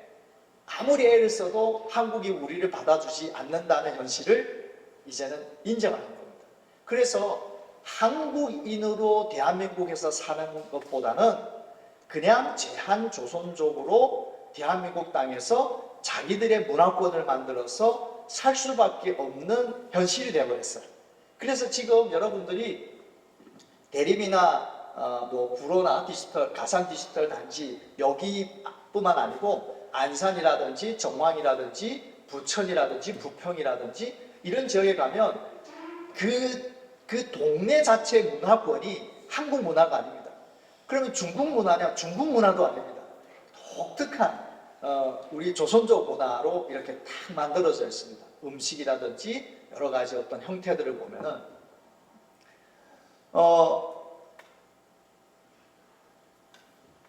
[SPEAKER 4] 아무리 애를 써도 한국이 우리를 받아주지 않는다는 현실을 이제는 인정하는 겁니다. 그래서 한국인으로 대한민국에서 사는 것보다는 그냥 제한조선족으로 대한민국 땅에서 자기들의 문화권을 만들어서 살 수밖에 없는 현실이 되어버렸어요. 그래서 지금 여러분들이 대림이나 구로나 디지털, 가상 디지털 단지 여기뿐만 아니고 안산이라든지 정왕이라든지 부천이라든지 부평이라든지 이런 지역에 가면 그 동네 자체 문화권이 한국 문화가 아닙니다. 그러면 중국 문화냐? 중국 문화도 아닙니다. 독특한 우리 조선족 문화로 이렇게 딱 만들어져 있습니다. 음식이라든지 여러 가지 어떤 형태들을 보면은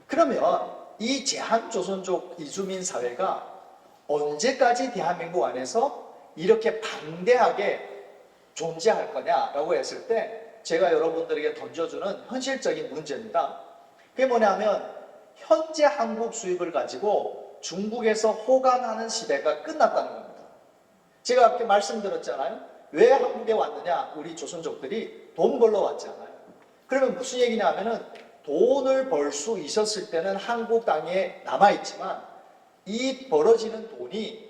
[SPEAKER 4] 그러면 이 제한조선족 이주민 사회가 언제까지 대한민국 안에서 이렇게 방대하게 존재할 거냐라고 했을 때 제가 여러분들에게 던져주는 현실적인 문제입니다. 그게 뭐냐면 현재 한국 수입을 가지고 중국에서 호강하는 시대가 끝났다는 겁니다. 제가 아까 말씀드렸잖아요. 왜 한국에 왔느냐? 우리 조선족들이 돈 벌러 왔잖아요. 그러면 무슨 얘기냐 하면은 돈을 벌 수 있었을 때는 한국 땅에 남아있지만 이 벌어지는 돈이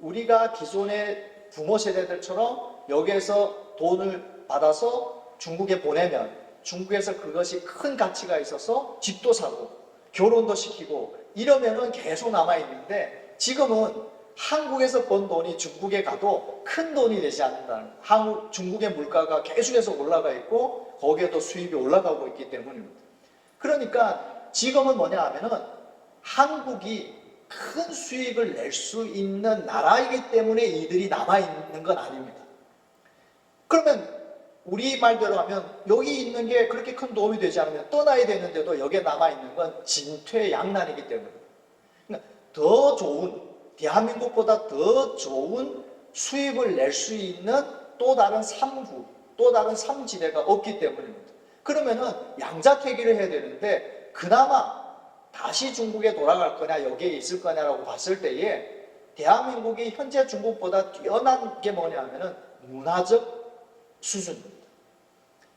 [SPEAKER 4] 우리가 기존의 부모 세대들처럼 여기에서 돈을 받아서 중국에 보내면 중국에서 그것이 큰 가치가 있어서 집도 사고 결혼도 시키고 이러면은 계속 남아있는데 지금은 한국에서 번 돈이 중국에 가도 큰 돈이 되지 않는다는 중국의 물가가 계속해서 올라가 있고 거기에도 수입이 올라가고 있기 때문입니다. 그러니까 지금은 뭐냐 하면은 한국이 큰 수익을 낼 수 있는 나라이기 때문에 이들이 남아있는 건 아닙니다. 그러면 우리 말대로 하면 여기 있는 게 그렇게 큰 도움이 되지 않으면 떠나야 되는데도 여기에 남아있는 건 진퇴양난이기 때문입니다. 그러니까 더 좋은, 대한민국보다 더 좋은 수입을 낼 수 있는 또 다른 삼국, 또 다른 삼지대가 없기 때문입니다. 그러면은 양자택일을 해야 되는데 그나마 다시 중국에 돌아갈 거냐 여기에 있을 거냐라고 봤을 때에 대한민국이 현재 중국보다 뛰어난 게 뭐냐면은 문화적 수준입니다.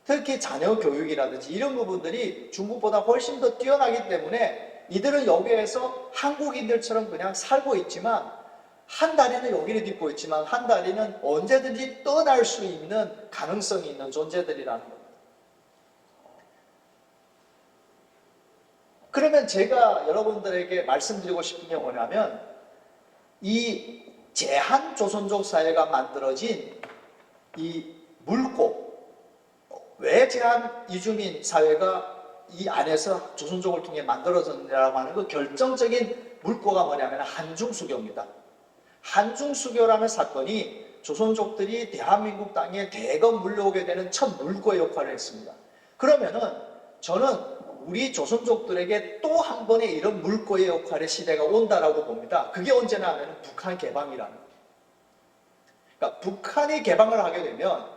[SPEAKER 4] 특히 자녀 교육이라든지 이런 부분들이 중국보다 훨씬 더 뛰어나기 때문에 이들은 여기에서 한국인들처럼 그냥 살고 있지만 한 다리는 여기를 딛고 있지만 한 다리는 언제든지 떠날 수 있는 가능성이 있는 존재들이라는 겁니다. 그러면 제가 여러분들에게 말씀드리고 싶은 게 뭐냐면 이 제한조선족 사회가 만들어진 이 물고, 왜 제한 이주민 사회가 이 안에서 조선족을 통해 만들어졌느냐고 하는 그 결정적인 물꼬가 뭐냐면 한중수교입니다. 한중수교라는 사건이 조선족들이 대한민국 땅에 대거 물려오게 되는 첫 물꼬의 역할을 했습니다. 그러면은 저는 우리 조선족들에게 또 한 번의 이런 물꼬의 역할의 시대가 온다라고 봅니다. 그게 언제나 하면 북한 개방이라는 거예요. 그러니까 북한이 개방을 하게 되면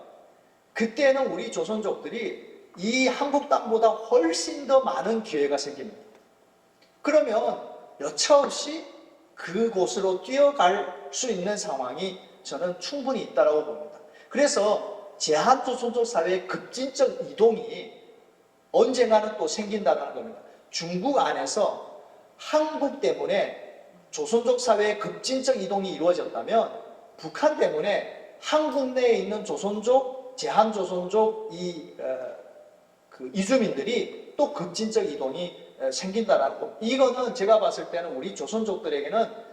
[SPEAKER 4] 그때는 우리 조선족들이 이 한국 땅보다 훨씬 더 많은 기회가 생깁니다. 그러면 여차없이 그곳으로 뛰어갈 수 있는 상황이 저는 충분히 있다고 봅니다. 그래서 제한조선족 사회의 급진적 이동이 언젠가는 또 생긴다는 겁니다. 중국 안에서 한국 때문에 조선족 사회의 급진적 이동이 이루어졌다면 북한 때문에 한국 내에 있는 조선족, 제한조선족 그 이주민들이 또 급진적 이동이 생긴다는 거. 이거는 제가 봤을 때는 우리 조선족들에게는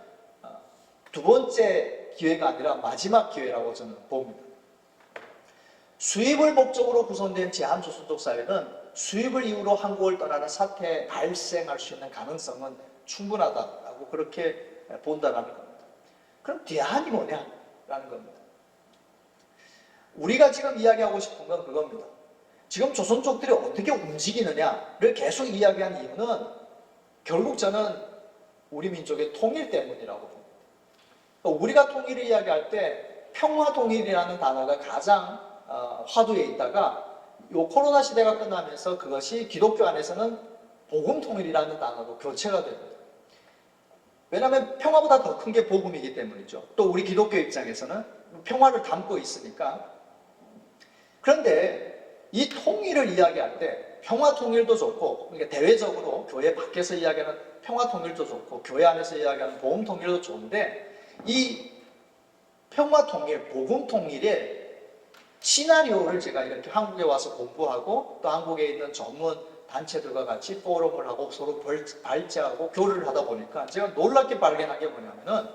[SPEAKER 4] 두 번째 기회가 아니라 마지막 기회라고 저는 봅니다. 수입을 목적으로 구성된 제한조선족 사회는 수입을 이유로 한국을 떠나는 사태에 발생할 수 있는 가능성은 충분하다라고 그렇게 본다는 겁니다. 그럼 대안이 뭐냐라는 겁니다. 우리가 지금 이야기하고 싶은 건 그겁니다. 지금 조선족들이 어떻게 움직이느냐를 계속 이야기한 이유는 결국 저는 우리 민족의 통일 때문이라고 봅니다. 우리가 통일을 이야기할 때 평화통일이라는 단어가 가장 화두에 있다가 이 코로나 시대가 끝나면서 그것이 기독교 안에서는 복음통일이라는 단어로 교체가 됩니다. 왜냐하면 평화보다 더 큰 게 복음이기 때문이죠. 또 우리 기독교 입장에서는 평화를 담고 있으니까. 그런데 이 통일을 이야기할 때 평화통일도 좋고, 그러니까 대외적으로 교회 밖에서 이야기하는 평화통일도 좋고 교회 안에서 이야기하는 복음통일도 좋은데, 이 평화통일, 복음통일의 시나리오를 제가 이렇게 한국에 와서 공부하고 또 한국에 있는 전문 단체들과 같이 포럼을 하고 서로 발제하고 교류를 하다 보니까 제가 놀랍게 발견한 게 뭐냐면은,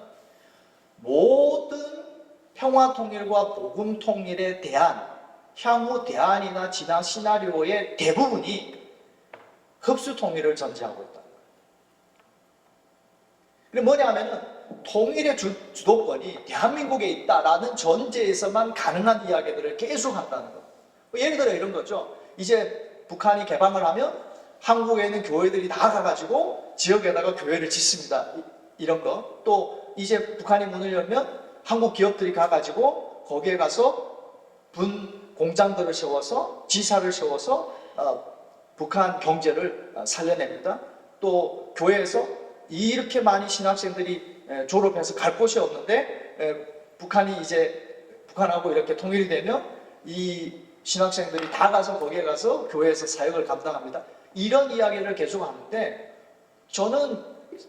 [SPEAKER 4] 모든 평화통일과 복음통일에 대한 향후 대안이나 진화 시나리오의 대부분이 흡수통일을 전제하고 있다. 그게 뭐냐면은 통일의 주도권이 대한민국에 있다라는 전제에서만 가능한 이야기들을 계속 한다는 거. 예를 들어 이런 거죠. 이제 북한이 개방을 하면 한국에 있는 교회들이 다 가가지고 지역에다가 교회를 짓습니다. 이런 거. 또 이제 북한이 문을 열면 한국 기업들이 가가지고 거기에 가서 공장들을 세워서 지사를 세워서 북한 경제를 살려냅니다. 또 교회에서 이렇게 많이 신학생들이 졸업해서 갈 곳이 없는데 북한이 이제 북한하고 이렇게 통일이 되면 이 신학생들이 다 가서 거기에 가서 교회에서 사역을 감당합니다. 이런 이야기를 계속 하는데, 저는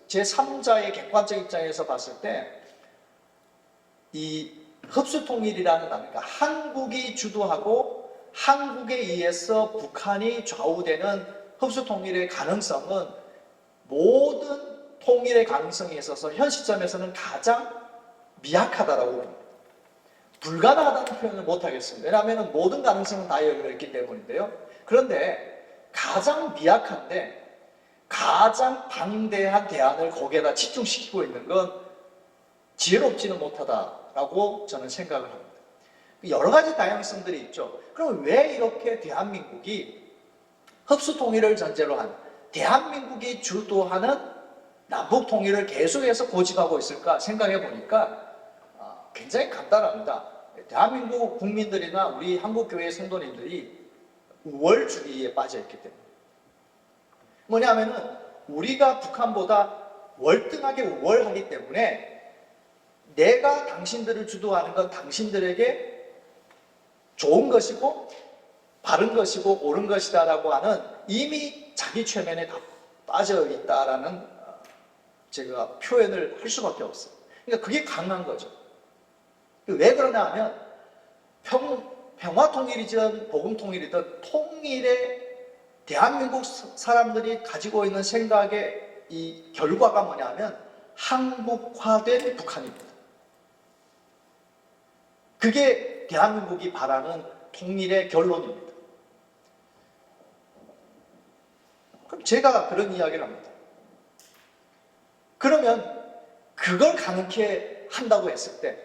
[SPEAKER 4] 제 3자의 객관적 입장에서 봤을 때 이 흡수통일이라는 단어, 그러니까 한국이 주도하고 한국에 의해서 북한이 좌우되는 흡수통일의 가능성은 모든 통일의 가능성에 있어서 현 시점에서는 가장 미약하다라고 봅니다. 불가능하다는 표현을 못하겠습니다. 왜냐하면 모든 가능성은 다 열려있기 때문인데요. 그런데 가장 미약한데 가장 방대한 대안을 거기에다 집중시키고 있는 건 지혜롭지는 못하다라고 저는 생각을 합니다. 여러 가지 다양성들이 있죠. 그럼 왜 이렇게 대한민국이 흡수통일을 전제로 한 대한민국이 주도하는 남북통일을 계속해서 고집하고 있을까 생각해 보니까 굉장히 간단합니다. 대한민국 국민들이나 우리 한국교회 성도님들이 우월주의에 빠져있기 때문에. 뭐냐면은 우리가 북한보다 월등하게 우월하기 때문에 내가 당신들을 주도하는 건 당신들에게 좋은 것이고 바른 것이고 옳은 것이다 라고 하는 이미 자기 최면에 다 빠져있다라는 제가 표현을 할 수밖에 없어요. 그러니까 그게 강한 거죠. 왜 그러냐 하면 평화통일이든 복음통일이든 통일에 대한민국 사람들이 가지고 있는 생각의 이 결과가 뭐냐면 한국화된 북한입니다. 그게 대한민국이 바라는 통일의 결론입니다. 그럼 제가 그런 이야기를 합니다. 그러면 그걸 가능케 한다고 했을 때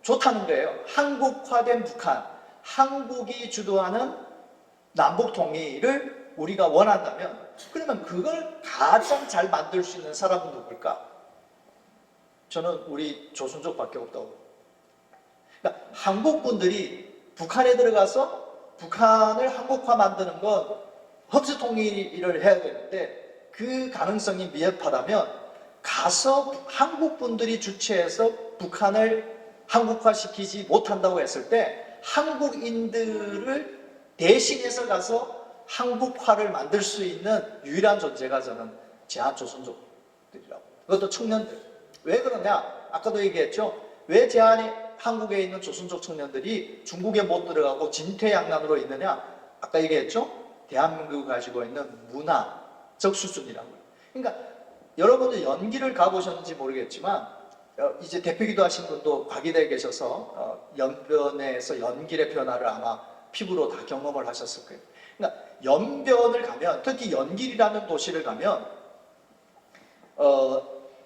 [SPEAKER 4] 좋다는 거예요. 한국화된 북한, 한국이 주도하는 남북 통일을 우리가 원한다면, 그러면 그걸 가장 잘 만들 수 있는 사람은 누굴까? 저는 우리 조선족밖에 없다고. 그러니까 한국 분들이 북한에 들어가서 북한을 한국화 만드는 건 흡수 통일을 해야 되는데 그 가능성이 미흡하다면 가서 한국 분들이 주체해서 북한을 한국화시키지 못한다고 했을 때 한국인들을 대신해서 가서 한국화를 만들 수 있는 유일한 존재가 저는 제한조선족들이라고. 그것도 청년들. 왜 그러냐? 아까도 얘기했죠. 왜 제한이 한국에 있는 조선족 청년들이 중국에 못 들어가고 진퇴양난으로 있느냐? 아까 얘기했죠. 대한민국이 가지고 있는 문화적 수준이라고요. 그러니까 여러분들 연기를 가보셨는지 모르겠지만 이제 대표기도 하신 분도 과기대에 계셔서 연변에서 연길의 변화를 아마 피부로 다 경험을 하셨을 거예요. 그러니까 연변을 가면, 특히 연길이라는 도시를 가면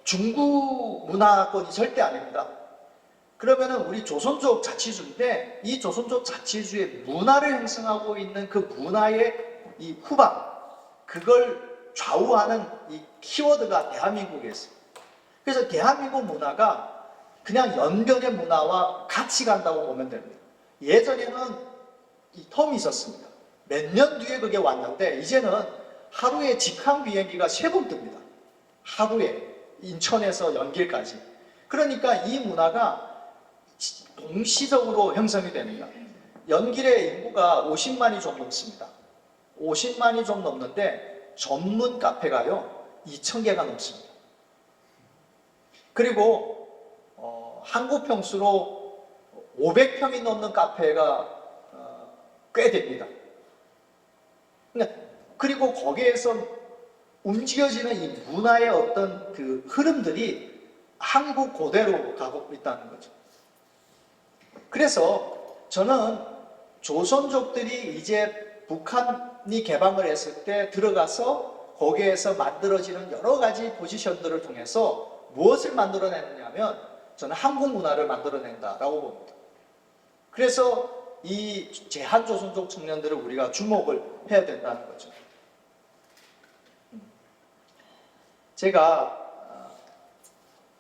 [SPEAKER 4] 중국 문화권이 절대 아닙니다. 그러면은 우리 조선족 자치주인데 이 조선족 자치주의 문화를 형성하고 있는 그 문화의 이 후방, 그걸 좌우하는 이 키워드가 대한민국에 있어요. 그래서 대한민국 문화가 그냥 연변의 문화와 같이 간다고 보면 됩니다. 예전에는 이 텀이 있었습니다. 몇 년 뒤에 그게 왔는데 이제는 하루에 직항 비행기가 3번 뜹니다. 하루에 인천에서 연길까지. 그러니까 이 문화가 동시적으로 형성이 됩니다. 연길의 인구가 50만이 좀 넘습니다. 50만이 좀 넘는데 전문 카페가요 2,000개가 넘습니다. 그리고 한국 평수로 500평이 넘는 카페가 꽤 됩니다. 그리고 거기에서 움직여지는 이 문화의 어떤 그 흐름들이 한국 고대로 가고 있다는 거죠. 그래서 저는 조선족들이 이제 북한이 개방을 했을 때 들어가서 거기에서 만들어지는 여러 가지 포지션들을 통해서 무엇을 만들어내느냐면 저는 한국 문화를 만들어낸다라고 봅니다. 그래서 이 제한조선족 청년들을 우리가 주목을 해야 된다는 거죠. 제가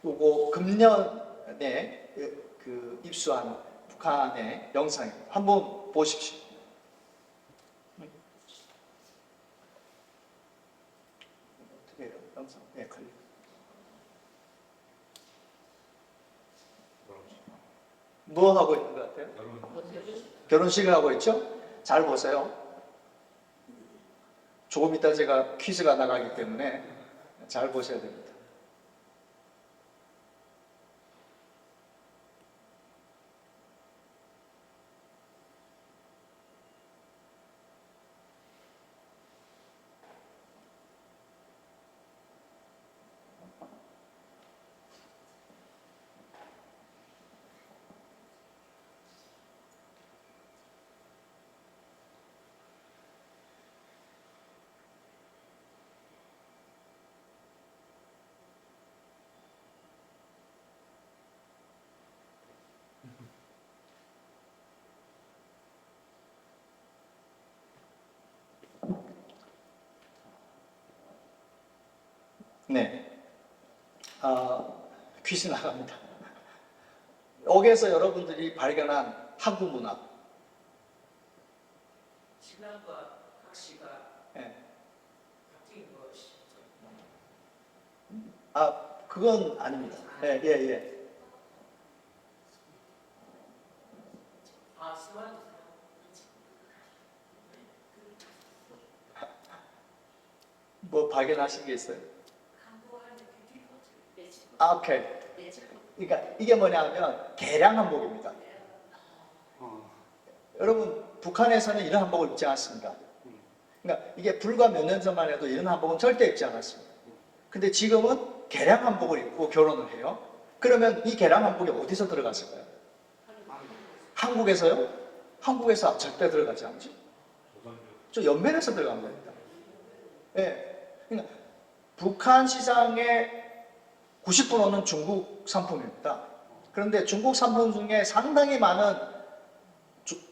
[SPEAKER 4] 요거 금년에 그 입수한 북한의 영상입니다. 한번 보십시오. 어떻게 해요? 영상? 네, 걸려. 뭐 하고 있는 것 같아요? 결혼식을 하고 있죠? 잘 보세요. 조금 이따 제가 퀴즈가 나가기 때문에 잘 보셔야 됩니다. 네. 퀴즈 나갑니다. 여기에서 여러분들이 발견한 한국 문화.
[SPEAKER 5] 신앙과 학시가
[SPEAKER 4] 네.
[SPEAKER 5] 바뀐 것이죠.
[SPEAKER 4] 그건 아닙니다. 예, 예, 예.
[SPEAKER 5] 생활
[SPEAKER 4] 뭐 발견하신 게 있어요? 오케이. 그러니까 이게 뭐냐면 개량 한복입니다. 여러분 북한에서는 이런 한복을 입지 않습니다. 그러니까 이게 불과 몇 년 전만 해도 이런 한복은 절대 입지 않았습니다. 근데 지금은 개량 한복을 입고 결혼을 해요. 그러면 이 개량 한복이 어디서 들어갔을까요? 한국에서요? 한국에서 절대 들어가지 않죠. 저 연변에서 들어간 겁니다. 예. 그러니까 북한 시장의 90%는 중국 상품입니다. 그런데 중국 상품 중에 상당히 많은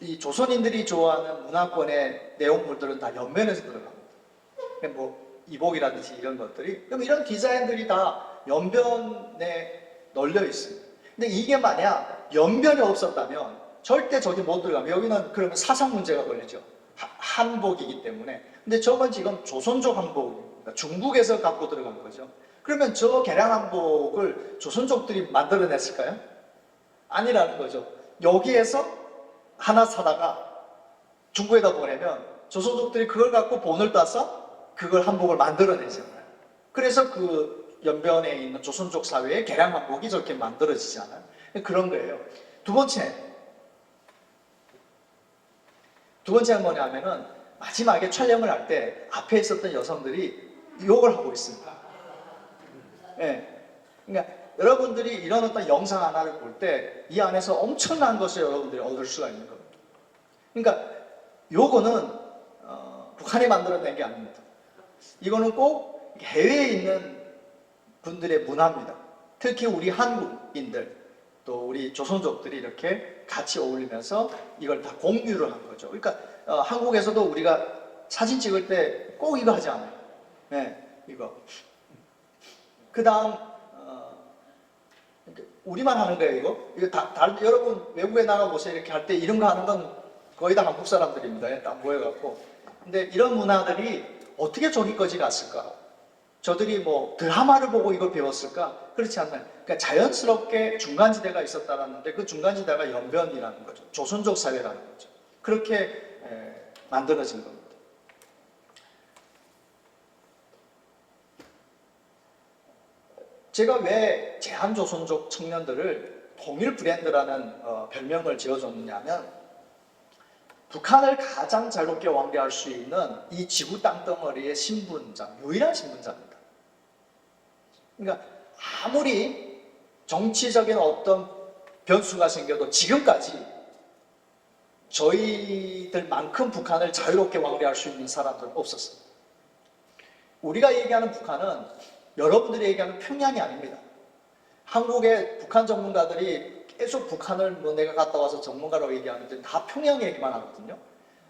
[SPEAKER 4] 이 조선인들이 좋아하는 문화권의 내용물들은 다 연변에서 들어갑니다. 뭐 이복이라든지 이런 것들이, 그럼 이런 디자인들이 다 연변에 널려 있습니다. 근데 이게 만약 연변이 없었다면 절대 저기 못 들어가면 여기는 그러면 사상 문제가 걸리죠. 한복이기 때문에. 근데 저건 지금 조선족 한복입니다. 중국에서 갖고 들어간 거죠. 그러면 저 개량 한복을 조선족들이 만들어냈을까요? 아니라는 거죠. 여기에서 하나 사다가 중국에다 보내면 조선족들이 그걸 갖고 본을 따서 그걸 한복을 만들어내잖아요. 그래서 그 연변에 있는 조선족 사회의 개량 한복이 저렇게 만들어지잖아요. 그런 거예요. 두 번째는 뭐냐면은 마지막에 촬영을 할 때 앞에 있었던 여성들이 욕을 하고 있습니다. 예. 그러니까 여러분들이 이런 어떤 영상 하나를 볼 때 이 안에서 엄청난 것을 여러분들이 얻을 수가 있는 겁니다. 그러니까 요거는 북한이 만들어낸 게 아닙니다. 이거는 꼭 해외에 있는 분들의 문화입니다. 특히 우리 한국인들 또 우리 조선족들이 이렇게 같이 어울리면서 이걸 다 공유를 한 거죠. 그러니까 한국에서도 우리가 사진 찍을 때 꼭 이거 하지 않아요. 네, 이거. 그 다음 우리만 하는 거예요, 이거. 이거 여러분 외국에 나가 보세요. 이렇게 할 때 이런 거 하는 건 거의 다 한국 사람들입니다. 딱 모여갖고. 근데 이런 문화들이 어떻게 저기까지 갔을까? 저들이 뭐 드라마를 보고 이걸 배웠을까? 그렇지 않나요? 그러니까 자연스럽게 중간지대가 있었다는데 그 중간지대가 연변이라는 거죠. 조선족 사회라는 거죠. 그렇게 만들어진 겁니다. 제가 왜 제한조선족 청년들을 통일 브랜드라는 별명을 지어줬느냐면 북한을 가장 자유롭게 왕래할 수 있는 이 지구 땅덩어리의 신분자, 유일한 신분자입니다. 그러니까 아무리 정치적인 어떤 변수가 생겨도 지금까지 저희들만큼 북한을 자유롭게 왕래할 수 있는 사람들은 없었어요. 우리가 얘기하는 북한은 여러분들이 얘기하는 평양이 아닙니다. 한국의 북한 전문가들이 계속 북한을 뭐 내가 갔다 와서 전문가라고 얘기하는데 다 평양 얘기만 하거든요.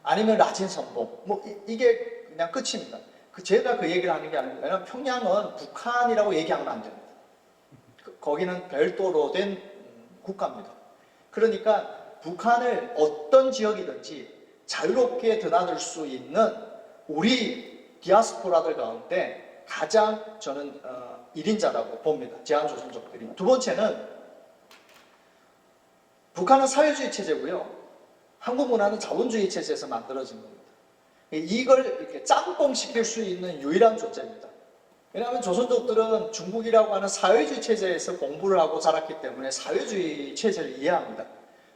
[SPEAKER 4] 아니면 라진선봉. 뭐 이게 그냥 끝입니다. 제가 그 얘기를 하는 게 아닙니다. 왜냐하면 평양은 북한이라고 얘기하면 안 됩니다. 거기는 별도로 된 국가입니다. 그러니까 북한을 어떤 지역이든지 자유롭게 드나들 수 있는 우리 디아스포라들 가운데 가장 저는 1인자라고 봅니다. 제한조선족들이. 두 번째는 북한은 사회주의 체제고요. 한국 문화는 자본주의 체제에서 만들어진 겁니다. 이걸 이렇게 짬뽕시킬 수 있는 유일한 존재입니다. 왜냐하면 조선족들은 중국이라고 하는 사회주의 체제에서 공부를 하고 자랐기 때문에 사회주의 체제를 이해합니다.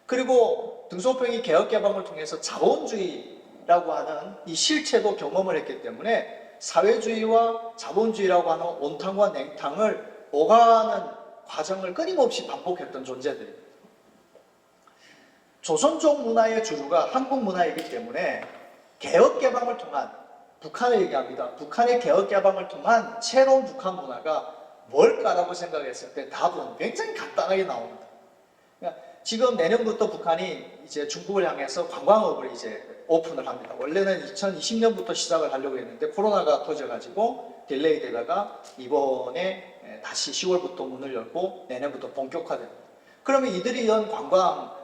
[SPEAKER 4] 그리고 등소평이 개혁개방을 통해서 자본주의라고 하는 이 실체도 경험을 했기 때문에 사회주의와 자본주의라고 하는 온탕과 냉탕을 오가는 과정을 끊임없이 반복했던 존재들입니다. 조선족 문화의 주류가 한국 문화이기 때문에 개혁개방을 통한 북한을 얘기합니다. 북한의 개혁개방을 통한 새로운 북한 문화가 뭘까라고 생각했을 때 답은 굉장히 간단하게 나옵니다. 그러니까 지금 내년부터 북한이 이제 중국을 향해서 관광업을 이제 오픈을 합니다. 원래는 2020년부터 시작을 하려고 했는데 코로나가 터져가지고 딜레이 되다가 이번에 다시 10월부터 문을 열고 내년부터 본격화됩니다. 그러면 이들이 연 관광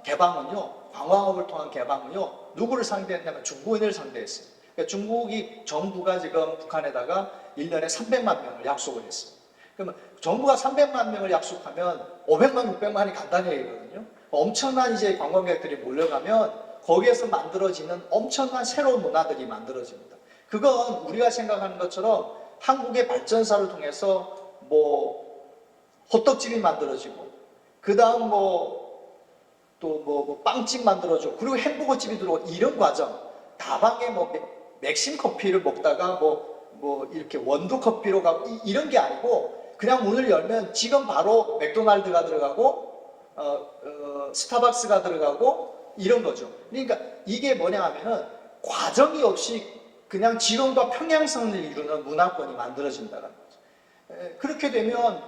[SPEAKER 4] 개방은요, 관광업을 통한 개방은요, 누구를 상대했냐면 중국인을 상대했어요. 그러니까 중국이 정부가 지금 북한에다가 1년에 300만 명을 약속을 했어요. 그러면 정부가 300만 명을 약속하면 500만, 600만이 간단히 얘기거든요. 엄청난 이제 관광객들이 몰려가면 거기에서 만들어지는 엄청난 새로운 문화들이 만들어집니다. 그건 우리가 생각하는 것처럼 한국의 발전사를 통해서 뭐 호떡집이 만들어지고 그 다음 또 빵집 만들어지고 그리고 햄버거집이 들어오고 이런 과정 다방에 뭐 맥심 커피를 먹다가 뭐 이렇게 원두 커피로 가고 이런 게 아니고 그냥 문을 열면 지금 바로 맥도날드가 들어가고 스타벅스가 들어가고 이런 거죠. 그러니까 이게 뭐냐 하면은 과정이 없이 그냥 지금과 평행선을 이루는 문화권이 만들어진다는 거죠. 그렇게 되면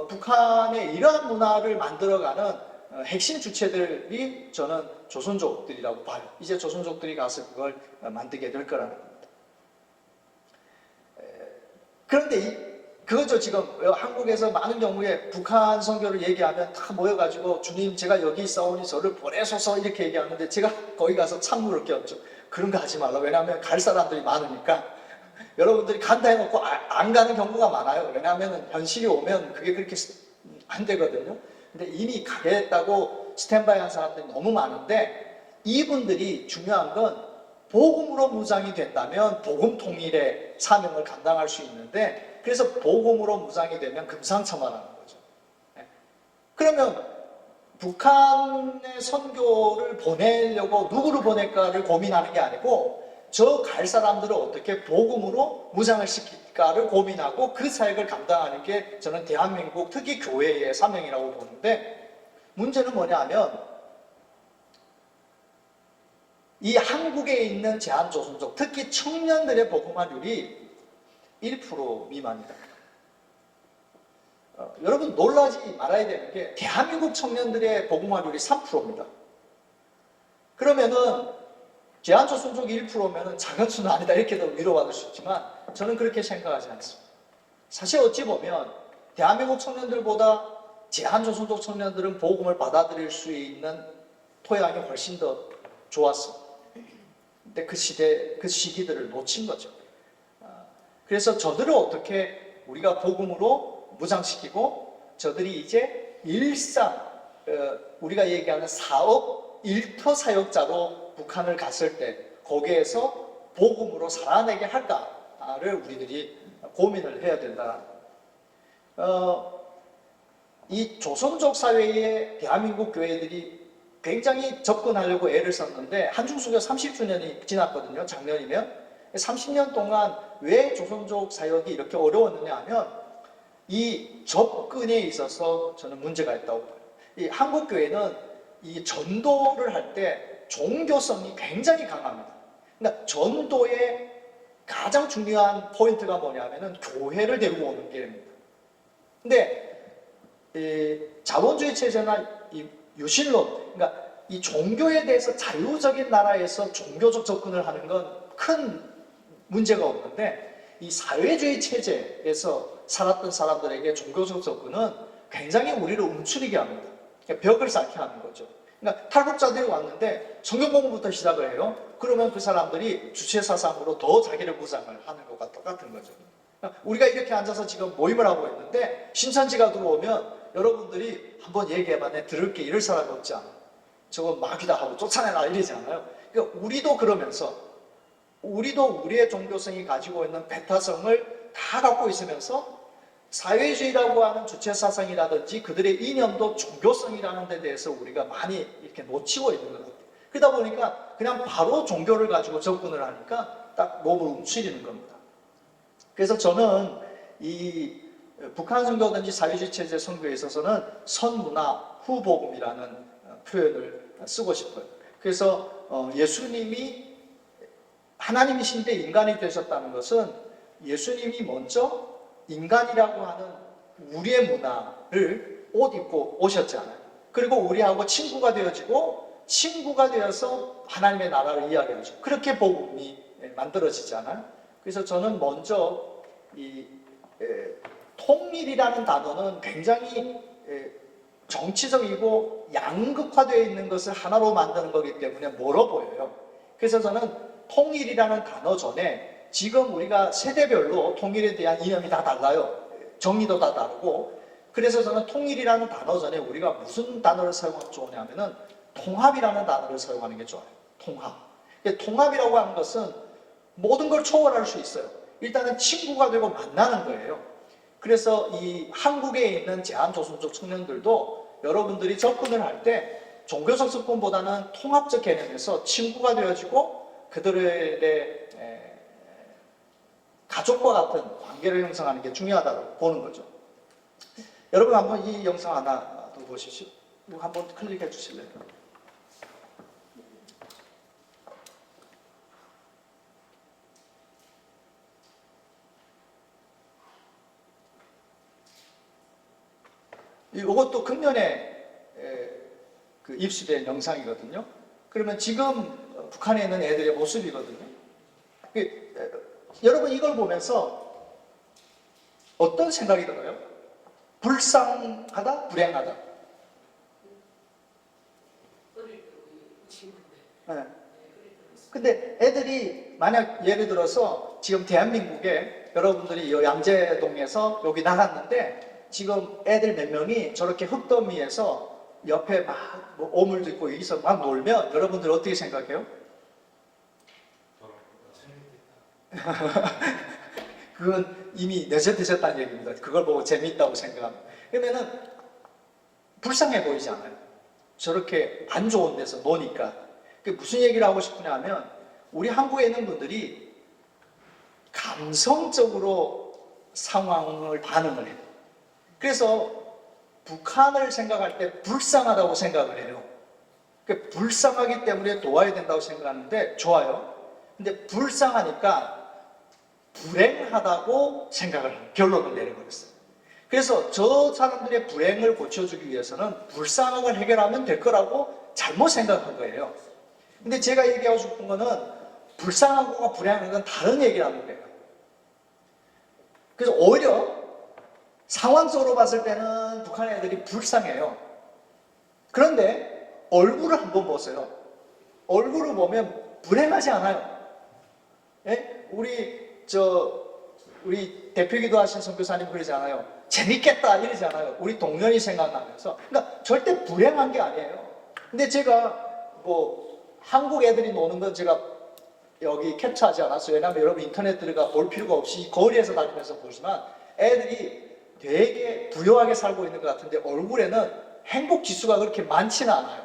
[SPEAKER 4] 북한의 이러한 문화를 만들어가는 핵심 주체들이 저는 조선족들이라고 봐요. 이제 조선족들이 가서 그걸 만들게 될 거라는 겁니다. 그런데 그거죠. 지금 한국에서 많은 경우에 북한 선교를 얘기하면 다 모여가지고 주님 제가 여기 있사오니 저를 보내소서 이렇게 얘기하는데 제가 거기 가서 참물을 꼈죠. 그런 거 하지 말라. 왜냐하면 갈 사람들이 많으니까 여러분들이 간다 해놓고 안 가는 경우가 많아요. 왜냐하면 현실이 오면 그게 그렇게 안 되거든요. 근데 이미 가겠다고 스탠바이 한 사람들이 너무 많은데 이분들이 중요한 건 복음으로 무장이 된다면 복음 통일의 사명을 감당할 수 있는데 그래서 복음으로 무장이 되면 금상첨화라는 거죠. 그러면 북한의 선교를 보내려고 누구를 보낼까를 고민하는 게 아니고 저 갈 사람들을 어떻게 복음으로 무장을 시킬까를 고민하고 그 사역을 감당하는 게 저는 대한민국 특히 교회의 사명이라고 보는데 문제는 뭐냐 하면 이 한국에 있는 제한조선족 특히 청년들의 복음화율이 1% 미만이다. 여러분 놀라지 말아야 되는 게 대한민국 청년들의 복음화율이 3%입니다. 그러면은 제한조선족이 1%면은 작은 수는 아니다 이렇게도 위로받을 수 있지만 저는 그렇게 생각하지 않습니다. 사실 어찌 보면 대한민국 청년들보다 제한조선족 청년들은 복음을 받아들일 수 있는 토양이 훨씬 더 좋았습니다. 근데 그 시기들을 놓친 거죠. 그래서 저들을 어떻게 우리가 복음으로 무장시키고 저들이 이제 일상 우리가 얘기하는 사업 일터 사역자로 북한을 갔을 때 거기에서 복음으로 살아내게 할까를 우리들이 고민을 해야 된다. 이 조선족 사회에 대한민국 교회들이 굉장히 접근하려고 애를 썼는데 한중수교 30주년이 지났거든요. 작년이면 30년 동안 왜 조선족 사역이 이렇게 어려웠느냐 하면 이 접근에 있어서 저는 문제가 있다고 봐요. 이 한국 교회는 이 전도를 할 때 종교성이 굉장히 강합니다. 그러니까 전도의 가장 중요한 포인트가 뭐냐면은 교회를 데리고 오는 길입니다. 근데 이 자본주의 체제나 이 유신론, 그러니까 이 종교에 대해서 자유적인 나라에서 종교적 접근을 하는 건 큰 문제가 없는데 이 사회주의 체제에서 살았던 사람들에게 종교적 접근은 굉장히 우리를 움츠리게 합니다. 벽을 쌓게 하는 거죠. 그러니까 탈북자들이 왔는데 성경 공부부터 시작을 해요. 그러면 그 사람들이 주체 사상으로 더 자기를 무장을 하는 것과 똑같은 거죠. 그러니까 우리가 이렇게 앉아서 지금 모임을 하고 있는데 신천지가 들어오면 여러분들이 한번 얘기해봐 내 들을 게 이럴 사람이 없지 않아요. 저거 마귀다 하고 쫓아내라 이러지 않아요. 그러니까 우리도 그러면서 우리도 우리의 종교성이 가지고 있는 배타성을 다 갖고 있으면서 사회주의라고 하는 주체사상이라든지 그들의 이념도 종교성이라는 데 대해서 우리가 많이 이렇게 놓치고 있는 것 같아요. 그러다 보니까 그냥 바로 종교를 가지고 접근을 하니까 딱 몸을 움츠리는 겁니다. 그래서 저는 이 북한 선교든지 사회주의 체제 선교에 있어서는 선문화 후복음이라는 표현을 쓰고 싶어요. 그래서 예수님이 하나님이신데 인간이 되셨다는 것은 예수님이 먼저 인간이라고 하는 우리의 문화를 옷 입고 오셨잖아요. 그리고 우리하고 친구가 되어지고 친구가 되어서 하나님의 나라를 이야기하죠. 그렇게 복음이 만들어지잖아요. 그래서 저는 먼저 이 통일이라는 단어는 굉장히 정치적이고 양극화되어 있는 것을 하나로 만드는 거기 때문에 멀어 보여요. 그래서 저는 통일이라는 단어 전에 지금 우리가 세대별로 통일에 대한 이념이 다 달라요. 정의도 다 다르고. 그래서 저는 통일이라는 단어 전에 우리가 무슨 단어를 사용하면 좋으냐면은 통합이라는 단어를 사용하는 게 좋아요. 통합. 통합이라고 하는 것은 모든 걸 초월할 수 있어요. 일단은 친구가 되고 만나는 거예요. 그래서 이 한국에 있는 제한조선족 청년들도 여러분들이 접근을 할 때 종교적 접근보다는 통합적 개념에서 친구가 되어지고 그들의 가족과 같은 관계를 형성하는 게 중요하다고 보는 거죠. 여러분 한번 이 영상 하나 더 보시죠. 이거 한번 클릭해 주실래요? 이것도 금년에 그 입수된 영상이거든요. 그러면 지금 북한에 있는 애들의 모습이거든요. 여러분 이걸 보면서 어떤 생각이 들어요? 불쌍하다? 불행하다? 네. 근데 애들이 만약 예를 들어서 지금 대한민국에 여러분들이 양재동에서 여기 나갔는데 지금 애들 몇 명이 저렇게 흙더미에서 옆에 막뭐 오물도 있고 여기서 막 놀면 여러분들 어떻게 생각해요? 그건 이미 늦었다는 얘기입니다. 그걸 보고 재미있다고 생각합니다. 그러면은 불쌍해 보이지 않아요? 저렇게 안 좋은 데서 노니까. 그게 무슨 얘기를 하고 싶으냐 하면 우리 한국에 있는 분들이 감성적으로 상황을 반응을 해요. 그래서 북한을 생각할 때 불쌍하다고 생각을 해요. 그러니까 불쌍하기 때문에 도와야 된다고 생각하는데 좋아요. 근데 불쌍하니까 불행하다고 생각을 해요. 결론을 내려버렸어요. 그래서 저 사람들의 불행을 고쳐주기 위해서는 불쌍함을 해결하면 될 거라고 잘못 생각한 거예요. 근데 제가 얘기하고 싶은 거는 불쌍한 것과 불행한 건 다른 얘기라는 거예요. 그래서 오히려 상황적으로 봤을 때는 북한 애들이 불쌍해요. 그런데 얼굴을 한번 보세요. 얼굴을 보면 불행하지 않아요. 예? 우리 대표기도 하신 선교사님 그러지 않아요. 재밌겠다 이러지 않아요. 우리 동년이 생각나면서. 그러니까 절대 불행한 게 아니에요. 근데 제가 뭐 한국 애들이 노는 건 제가 여기 캡처하지 않았어요. 왜냐하면 여러분 인터넷 들어가 볼 필요가 없이 거리에서 다니면서 보지만 애들이 되게 부유하게 살고 있는 것 같은데 얼굴에는 행복 지수가 그렇게 많지는 않아요.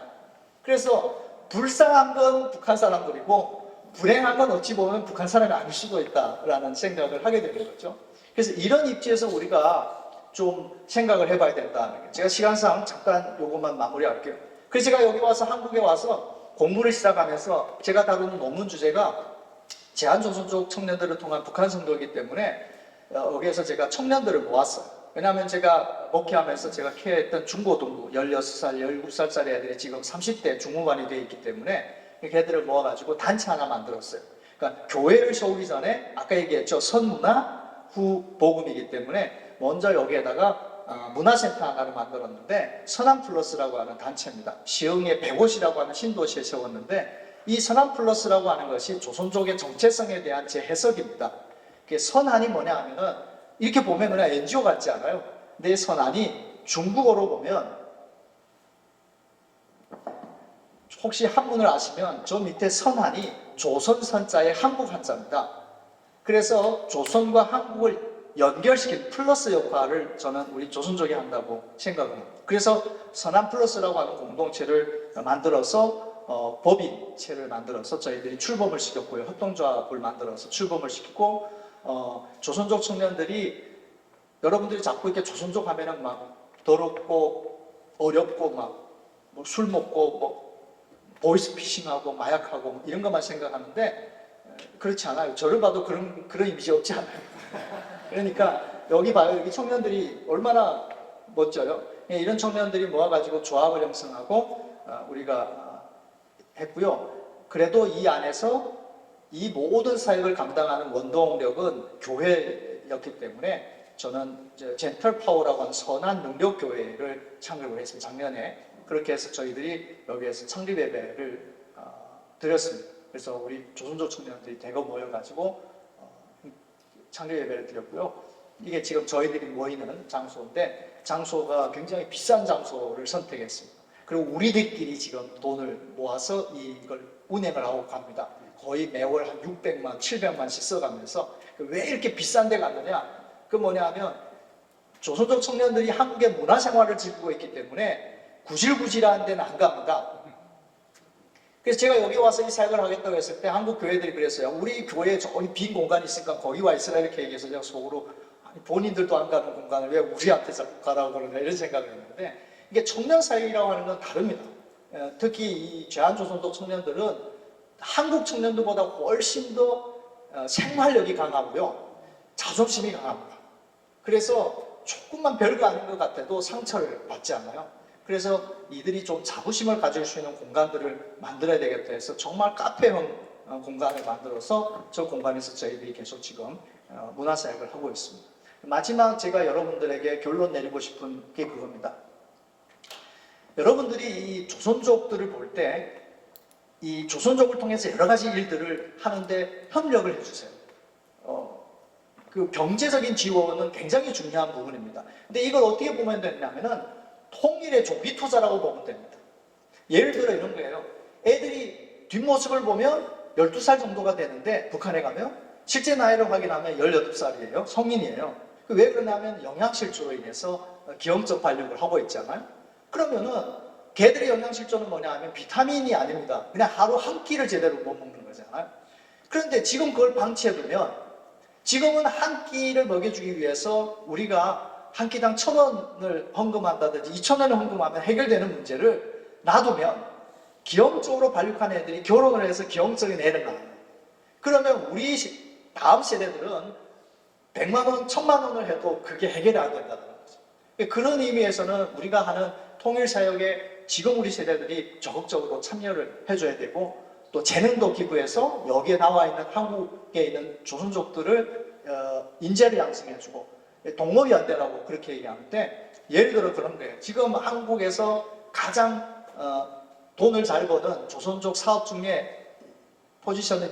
[SPEAKER 4] 그래서 불쌍한 건 북한 사람들이고 불행한 건 어찌 보면 북한 사람이 아닐 수도 있다라는 생각을 하게 되는 거죠. 그래서 이런 입지에서 우리가 좀 생각을 해봐야 된다는 게 제가 시간상 잠깐 요것만 마무리할게요. 그래서 제가 여기 와서 한국에 와서 공부를 시작하면서 제가 다루는 논문 주제가 제한조선족 청년들을 통한 북한 선교이기 때문에 여기에서 제가 청년들을 모았어요. 왜냐하면 제가 목회하면서 제가 케어했던 중고등부 16살, 17살짜리 애들이 지금 30대 중후반이 되어 있기 때문에 걔들을 모아가지고 단체 하나 만들었어요. 그러니까 교회를 세우기 전에 아까 얘기했죠. 선문화, 후 복음이기 때문에 먼저 여기에다가 문화센터 하나를 만들었는데 선한플러스라고 하는 단체입니다. 시흥의 100곳이라고 하는 신도시에 세웠는데 이 선한플러스라고 하는 것이 조선족의 정체성에 대한 제 해석입니다. 선한이 뭐냐 하면은 이렇게 보면 그냥 NGO 같지 않아요? 근데 선한이 중국어로 보면 혹시 한문을 아시면 저 밑에 선한이 조선선자의 한국 한자입니다. 그래서 조선과 한국을 연결시킨 플러스 역할을 저는 우리 조선족이 한다고 생각을 합니다. 그래서 선한플러스라고 하는 공동체를 만들어서 법인체를 만들어서 저희들이 출범을 시켰고요. 협동조합을 만들어서 출범을 시키고 조선족 청년들이 여러분들이 자꾸 이렇게 조선족 하면은 막 더럽고 어렵고 막 술 먹고 뭐 보이스피싱하고 마약하고 이런 것만 생각하는데 그렇지 않아요. 저를 봐도 그런 이미지 없지 않아요. 그러니까 여기 봐요. 여기 청년들이 얼마나 멋져요. 이런 청년들이 모아가지고 조합을 형성하고 우리가 했고요. 그래도 이 안에서 이 모든 사역을 감당하는 원동력은 교회였기 때문에 저는 젠틀 파워라고 하는 선한 능력 교회를 창립을 했습니다. 작년에 그렇게 해서 저희들이 여기에서 창립 예배를 드렸습니다. 그래서 우리 조선족 청년들이 대거 모여가지고 창립 예배를 드렸고요. 이게 지금 저희들이 모이는 장소인데 장소가 굉장히 비싼 장소를 선택했습니다. 그리고 우리들끼리 지금 돈을 모아서 이걸 운행을 하고 갑니다. 거의 매월 한 600만, 700만씩 써가면서 왜 이렇게 비싼 데 갔느냐? 그 뭐냐 하면 조선족 청년들이 한국의 문화생활을 즐기고 있기 때문에 구질구질한 데는 안 갑니다. 그래서 제가 여기 와서 이 사역을 하겠다고 했을 때 한국 교회들이 그랬어요. 우리 교회에 저기 빈 공간이 있으니까 거기 와 있으라 이렇게 얘기해서 제가 속으로 아니, 본인들도 안 가는 공간을 왜 우리한테 자꾸 가라고 그러냐 이런 생각을 했는데 이게 청년 사역이라고 하는 건 다릅니다. 특히 이 제한조선족 청년들은 한국 청년들보다 훨씬 더 생활력이 강하고요. 자존심이 강합니다. 그래서 조금만 별거 아닌 것 같아도 상처를 받지 않아요. 그래서 이들이 좀 자부심을 가질 수 있는 공간들을 만들어야 되겠다 해서 정말 카페형 공간을 만들어서 저 공간에서 저희들이 계속 지금 문화사역을 하고 있습니다. 마지막 제가 여러분들에게 결론 내리고 싶은 게 그겁니다. 여러분들이 이 조선족들을 볼 때 이 조선족을 통해서 여러 가지 일들을 하는데 협력을 해주세요. 그 경제적인 지원은 굉장히 중요한 부분입니다. 근데 이걸 어떻게 보면 되냐면은 통일의 조기 투자라고 보면 됩니다. 예를 들어 이런 거예요. 애들이 뒷모습을 보면 12살 정도가 되는데 북한에 가면 실제 나이를 확인하면 18살이에요. 성인이에요. 왜 그러냐면 영양실조로 인해서 기형적 발육을 하고 있잖아요. 그러면은 개들의 영양실조는 뭐냐 하면 비타민이 아닙니다. 그냥 하루 한 끼를 제대로 못 먹는 거잖아요. 그런데 지금 그걸 방치해두면 지금은 한 끼를 먹여주기 위해서 우리가 한 끼당 1,000원을 헌금한다든지 2,000원을 헌금하면 해결되는 문제를 놔두면 기형적으로 발육한 애들이 결혼을 해서 기형적인 애를 낳아요. 그러면 우리 다음 세대들은 100만 원, 1,000만 원을 해도 그게 해결이 안 된다는 거죠. 그런 의미에서는 우리가 하는 통일사역에 지금 우리 세대들이 적극적으로 참여를 해줘야 되고 또 재능도 기부해서 여기에 나와 있는 한국에 있는 조선족들을 인재를 양성해주고 동업연대라고 그렇게 얘기하는데 예를 들어 그런 거예요. 지금 한국에서 가장 돈을 잘 버는 조선족 사업 중에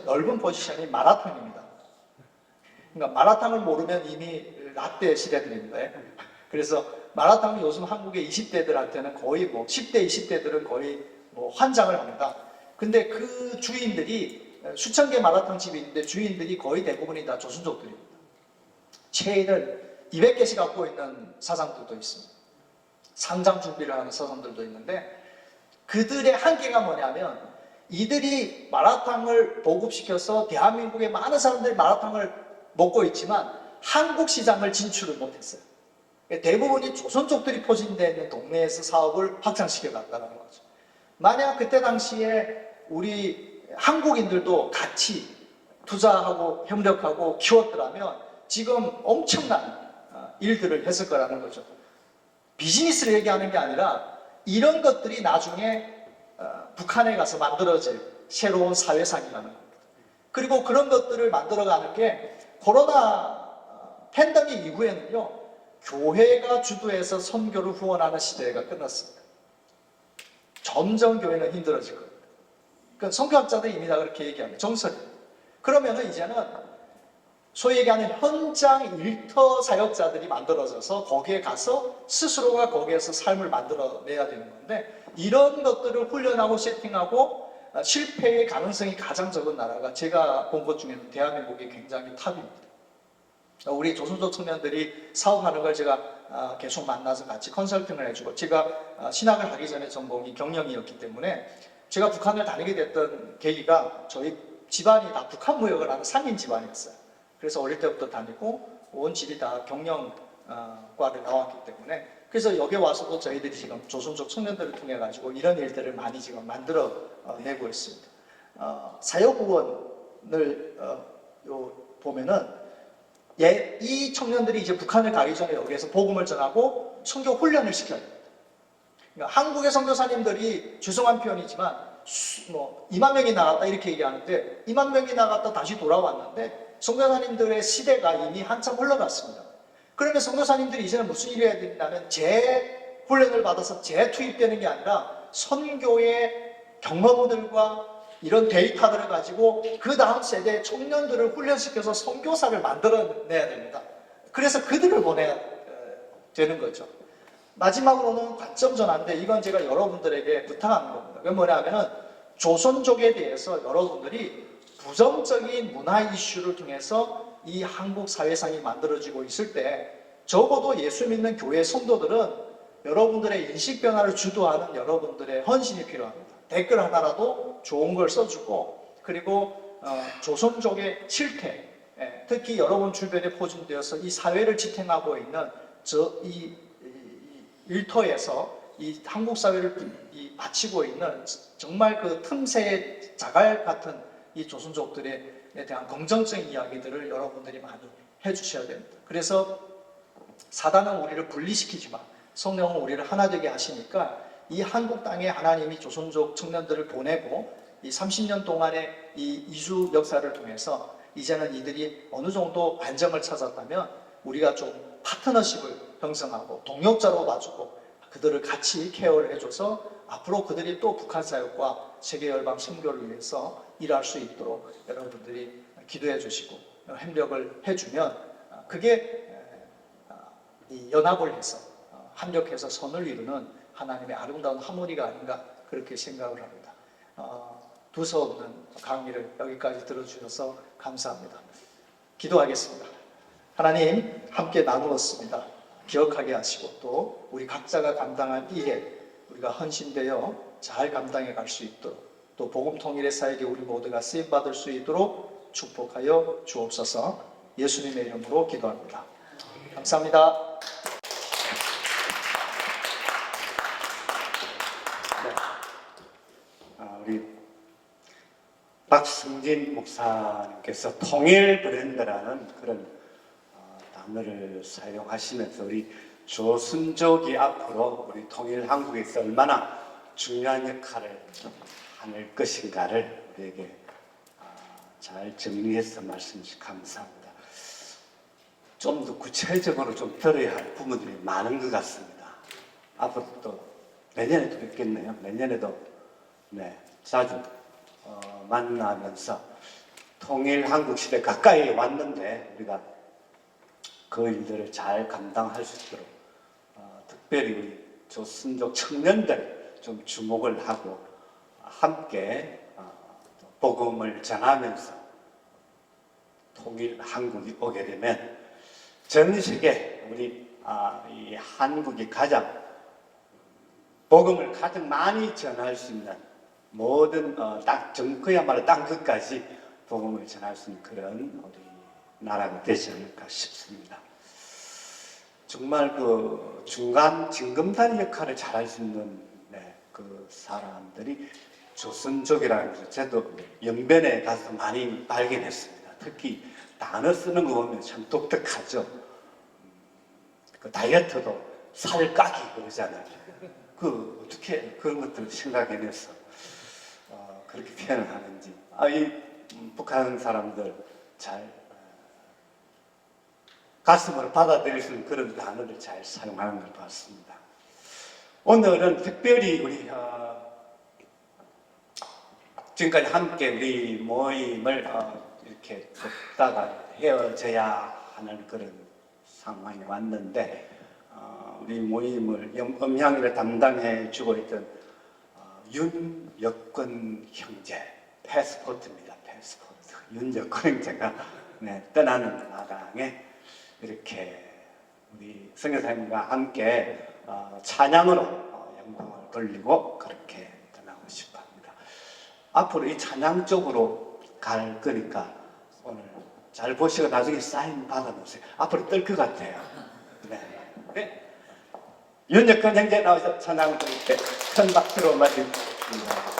[SPEAKER 4] 넓은 포지션이 마라탕입니다. 그러니까 마라탕을 모르면 이미 라떼 시대들입니다. 그래서 마라탕은 요즘 한국의 20대들한테는 거의 10대, 20대들은 거의 환장을 합니다. 근데 그 주인들이 수천 개 마라탕 집이 있는데 주인들이 거의 대부분이 다 조선족들입니다. 체인을 200개씩 갖고 있는 사장들도 있습니다. 상장 준비를 하는 사장들도 있는데 그들의 한계가 뭐냐면 이들이 마라탕을 보급시켜서 대한민국의 많은 사람들이 마라탕을 먹고 있지만 한국 시장을 진출을 못했어요. 대부분이 조선족들이 포진되어 있는 동네에서 사업을 확장시켜 갔다는 거죠. 만약 그때 당시에 우리 한국인들도 같이 투자하고 협력하고 키웠더라면 지금 엄청난 일들을 했을 거라는 거죠. 비즈니스를 얘기하는 게 아니라 이런 것들이 나중에 북한에 가서 만들어질 새로운 사회상이라는 겁니다. 그리고 그런 것들을 만들어가는 게 코로나 팬데믹 이후에는요. 교회가 주도해서 선교를 후원하는 시대가 끝났습니다. 점점 교회는 힘들어질 겁니다. 그러니까 선교학자들이 이미 다 그렇게 얘기합니다. 정설이에요. 그러면은 이제는 소위 얘기하는 현장 일터 사역자들이 만들어져서 거기에 가서 스스로가 거기에서 삶을 만들어내야 되는 건데 이런 것들을 훈련하고 세팅하고 실패의 가능성이 가장 적은 나라가 제가 본 것 중에는 대한민국이 굉장히 탑입니다. 우리 조선족 청년들이 사업하는 걸 제가 계속 만나서 같이 컨설팅을 해주고 제가 신학을 하기 전에 전공이 경영이었기 때문에 제가 북한을 다니게 됐던 계기가 저희 집안이 다 북한 무역을 하는 상인 집안이었어요. 그래서 어릴 때부터 다니고 온 집이 다 경영과를 나왔기 때문에 그래서 여기 와서도 저희들이 지금 조선족 청년들을 통해 가지고 이런 일들을 많이 지금 만들어 내고 있습니다. 사역 후원을 보면은 이 청년들이 이제 북한을 가기 전에 여기에서 복음을 전하고 선교 훈련을 시켜야 됩니다. 그러니까 한국의 선교사님들이 죄송한 표현이지만 2만 명이 나갔다 이렇게 얘기하는데 2만 명이 나갔다 다시 돌아왔는데 선교사님들의 시대가 이미 한참 흘러갔습니다. 그러면 선교사님들이 이제는 무슨 일을 해야 되냐면 재훈련을 받아서 재투입되는 게 아니라 선교의 경험들과 이런 데이터들을 가지고 그 다음 세대 청년들을 훈련시켜서 선교사를 만들어내야 됩니다. 그래서 그들을 보내야 되는 거죠. 마지막으로는 관점 전환인데 이건 제가 여러분들에게 부탁하는 겁니다. 그건 뭐냐면은 조선족에 대해서 여러분들이 부정적인 문화 이슈를 통해서 이 한국 사회상이 만들어지고 있을 때 적어도 예수 믿는 교회 성도들은 여러분들의 인식 변화를 주도하는 여러분들의 헌신이 필요합니다. 댓글 하나라도 좋은 걸 써주고 그리고 조선족의 실태 특히 여러분 주변에 포진되어서 이 사회를 지탱하고 있는 이 일터에서 이 한국 사회를 바치고 있는 정말 그 틈새의 자갈 같은 이 조선족들에 대한 긍정적인 이야기들을 여러분들이 많이 해주셔야 됩니다. 그래서 사단은 우리를 분리시키지만 성령은 우리를 하나 되게 하시니까 이 한국 땅에 하나님이 조선족 청년들을 보내고 이 30년 동안의 이 이주 역사를 통해서 이제는 이들이 어느 정도 안정을 찾았다면 우리가 좀 파트너십을 형성하고 동역자로 봐주고 그들을 같이 케어를 해줘서 앞으로 그들이 또 북한 사역과 세계열방 선교를 위해서 일할 수 있도록 여러분들이 기도해 주시고 협력을 해주면 그게 연합을 해서 합력해서 선을 이루는 하나님의 아름다운 하모니가 아닌가 그렇게 생각을 합니다. 두서없는 강의를 여기까지 들어주셔서 감사합니다. 기도하겠습니다. 하나님 함께 나누었습니다. 기억하게 하시고 또 우리 각자가 감당할 일에 우리가 헌신되어 잘 감당해 갈 수 있도록 또 복음 통일의 사역에 우리 모두가 쓰임 받을 수 있도록 축복하여 주옵소서. 예수님의 이름으로 기도합니다. 감사합니다.
[SPEAKER 1] 우리 박승진 목사님께서 통일 브랜드라는 그런 단어를 사용하시면서 우리 조순족이 앞으로 우리 통일 한국에서 얼마나 중요한 역할을 할 것인가를 우리에게 잘 정리해서 말씀 주셔서 감사합니다. 좀 더 구체적으로 좀 들어야 할 부분들이 많은 것 같습니다. 앞으로 또 내년에도 뵙겠네요. 내년에도 자주 만나면서 통일 한국 시대 가까이 왔는데 우리가 그 일들을 잘 감당할 수 있도록 특별히 우리 조선족 청년들 좀 주목을 하고 함께 복음을 전하면서 통일 한국이 오게 되면 전 세계 우리 이 한국이 가장 복음을 가장 많이 전할 수 있는 모든 그야말로 땅 끝까지 복음을 전할 수 있는 그런 우리 나라가 되지 않을까 싶습니다. 정말 그 중간 징검다리 역할을 잘할 수 있는 그 사람들이 조선족이라는 것을 저도 영변에 가서 많이 발견했습니다. 특히 단어 쓰는 거 보면 참 독특하죠. 그 다이어트도 살 까기 그러잖아요. 그 어떻게 그런 것들을 생각해내서 그렇게 표현을 하는지 이 북한 사람들 잘 가슴으로 받아들일 수 있는 그런 단어를 잘 사용하는 걸 봤습니다. 오늘은 특별히 우리 지금까지 함께 우리 모임을 이렇게 걷다가 헤어져야 하는 그런 상황이 왔는데 우리 모임을 음향을 담당해 주고 있던 윤여권 형제, 패스포트입니다. 패스포트. 윤여권 형제가 떠나는 마당에 이렇게 우리 선교사님과 함께 찬양으로 영광을 돌리고 그렇게 떠나고 싶어 합니다. 앞으로 이 찬양 쪽으로 갈 거니까 오늘 잘 보시고 나중에 사인 받아놓으세요. 앞으로 뜰 것 같아요. 네. 윤여권 형제 나와서 찬양을 드릴 때 큰 박수로 맞이해주십니다.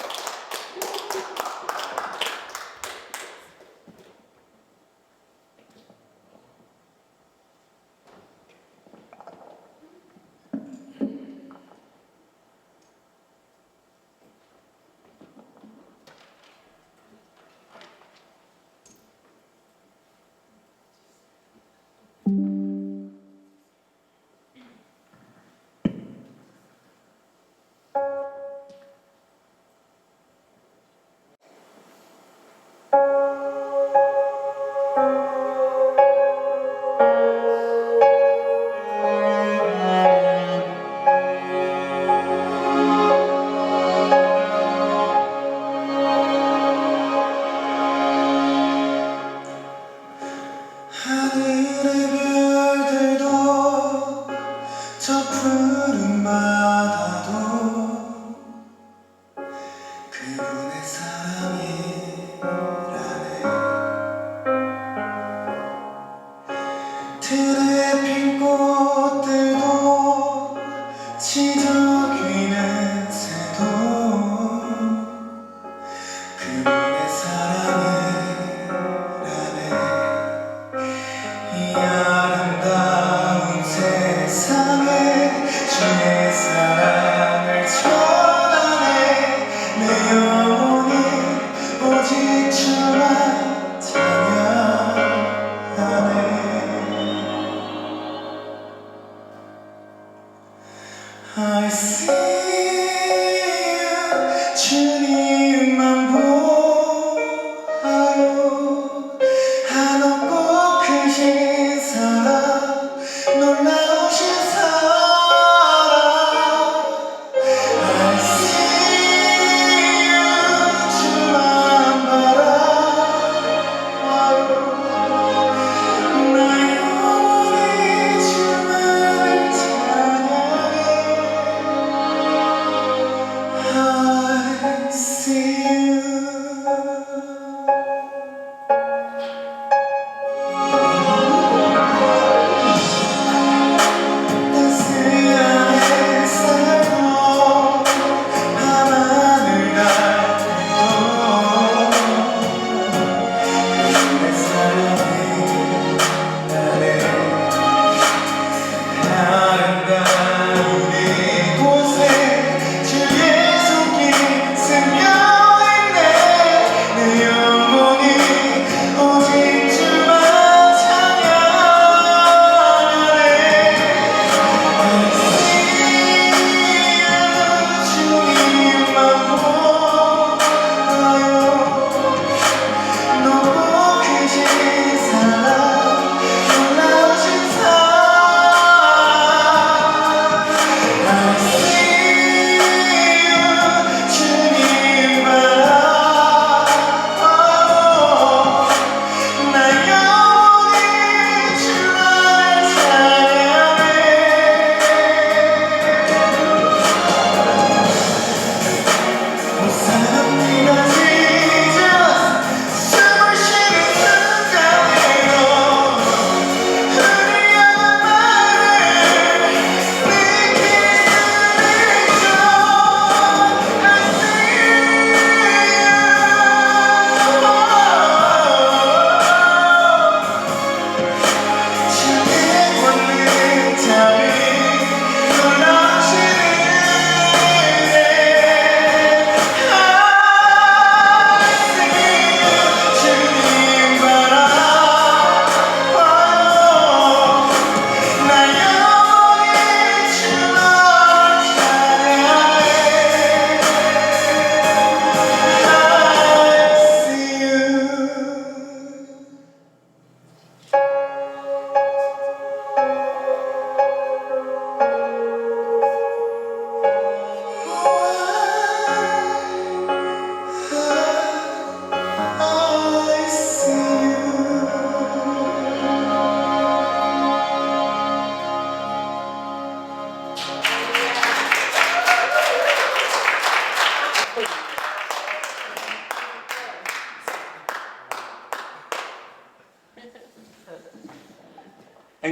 [SPEAKER 6] 한없고 크신 사랑 놀라우신 사랑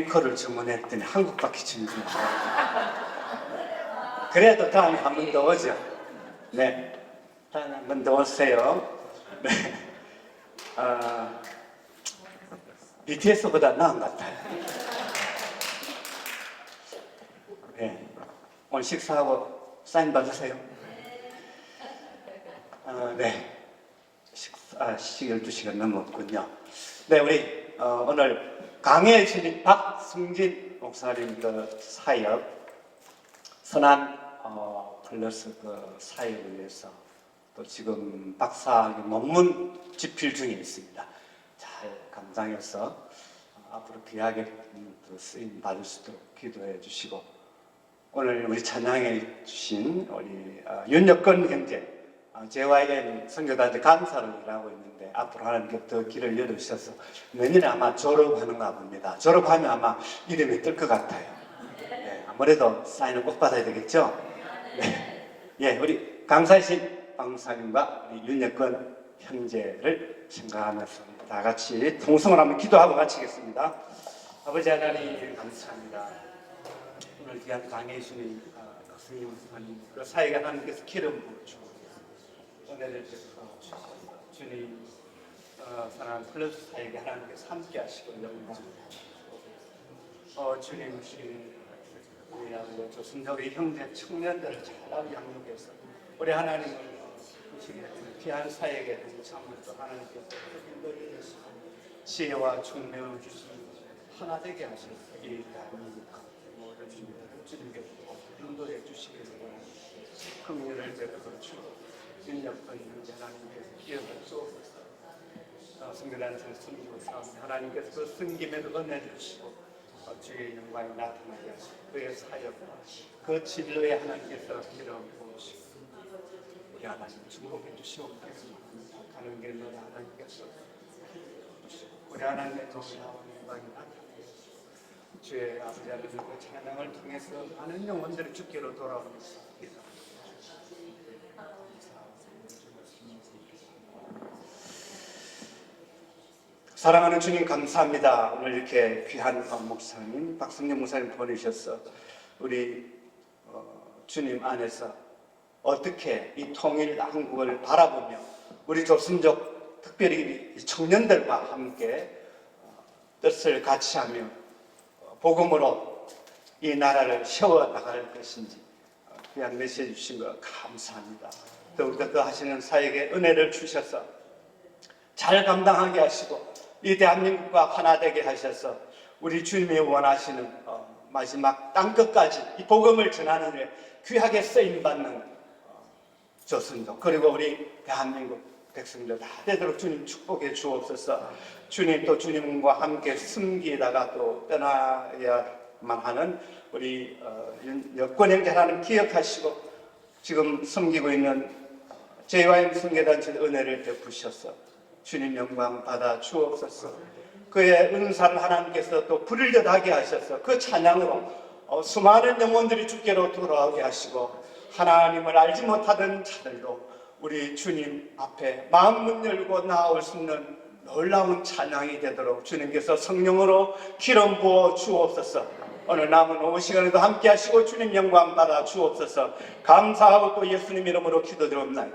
[SPEAKER 1] 아메리카를 주문했더니 한국밖에 주문이 안 돼요. 그래도 다음에 한 번 더 오죠. 네, 다음에 한 번 더 오세요. 네, BTS보다 나은 것 같아요. 네, 오늘 식사하고 사인 받으세요. 네, 식사 12시간 넘었군요. 네, 우리 오늘 강해 주님 박승진 목사님 그 사역 선한 플러스 그 사역을 위해서 또 지금 박사 논문 집필 중에 있습니다. 잘 감당해서 앞으로 귀하게 또 쓰임 받을 수 있도록 기도해 주시고, 오늘 우리 찬양해 주신 우리 윤여건 형제 JYM 선교단체 간사로 일하고 있는데 앞으로 하나님께 더 길을 열어주셔서 내년에 아마 졸업하는가 봅니다. 졸업하면 아마 이름이 뜰 것 같아요. 네, 아무래도 사인을 꼭 받아야 되겠죠? 네. 예, 우리 강사이신 박목사님과 우리 윤여건 형제를 생각하면서 다 같이 통성을 한번 기도하고 마치겠습니다. 아버지 하나님 감사합니다. 오늘 귀한 강의 주님 박승희 목사님 그 사회가 하나님께서 기름 부어주고 은혜를 베풀어 주님 사랑하는 플러스 사역에 하나님께서 함께 하시고 주님 우리 아버지 좋습니다. 우리 형제 청년들을 잘 양육해서 우리 하나님을 귀한 사역에 참으로 하나님께서 인도해 주시고 지혜와 총명을 주시고 하나 되게 하셔서 이 대한민국과 모든 주님께서 인도해 주시기를 원합니다. 긍휼을 베풀어 주시고 윤력과 있는지 하나님께서 기억을 주옵소서. 성결한생 숨기고 싸우면 하나님께서 그 숨김에도 은혜를 주시고 주의 영광이 나타나게 하시고 그의 사역과 그 진로에 하나님께서 기름 부으시고 우리 하나님 축복해 주시옵소서. 가는 길마다 하나님께서 주시고 우리 하나님의 놀라운 영광이 나타나게 하시고 주의 아버지 하나님의 그 찬양을 통해서 많은 영혼들이 주께로 돌아옵니다. 사랑하는 주님 감사합니다. 오늘 이렇게 귀한 목사님, 박승영 목사님 보내주셔서 우리 주님 안에서 어떻게 이 통일 한국을 바라보며 우리 조선족 특별히 청년들과 함께 뜻을 같이 하며 복음으로 이 나라를 세워나갈 것인지 귀한 메시지 주신 것 감사합니다. 더욱더 그 하시는 사역에 은혜를 주셔서 잘 감당하게 하시고 이 대한민국과 하나 되게 하셔서 우리 주님이 원하시는 마지막 땅끝까지 이 복음을 전하는 데 귀하게 쓰임받는 조선족 그리고 우리 대한민국 백성들 다 되도록 주님 축복해 주옵소서. 주님 또 주님과 함께 숨기다가 또 떠나야만 하는 우리 여권 형제 하나님 기억하시고 지금 섬기고 있는 JYM 선교단체 은혜를 베푸셔서 주님 영광 받아 주옵소서. 그의 은사를 하나님께서 또 불을 하게 하셔서 그 찬양으로 수많은 영혼들이 주께로 돌아오게 하시고 하나님을 알지 못하던 자들도 우리 주님 앞에 마음 문 열고 나올 수 있는 놀라운 찬양이 되도록 주님께서 성령으로 기름 부어 주옵소서. 오늘 남은 오후 시간에도 함께 하시고 주님 영광 받아 주옵소서. 감사하고 또 예수님 이름으로 기도드립니다.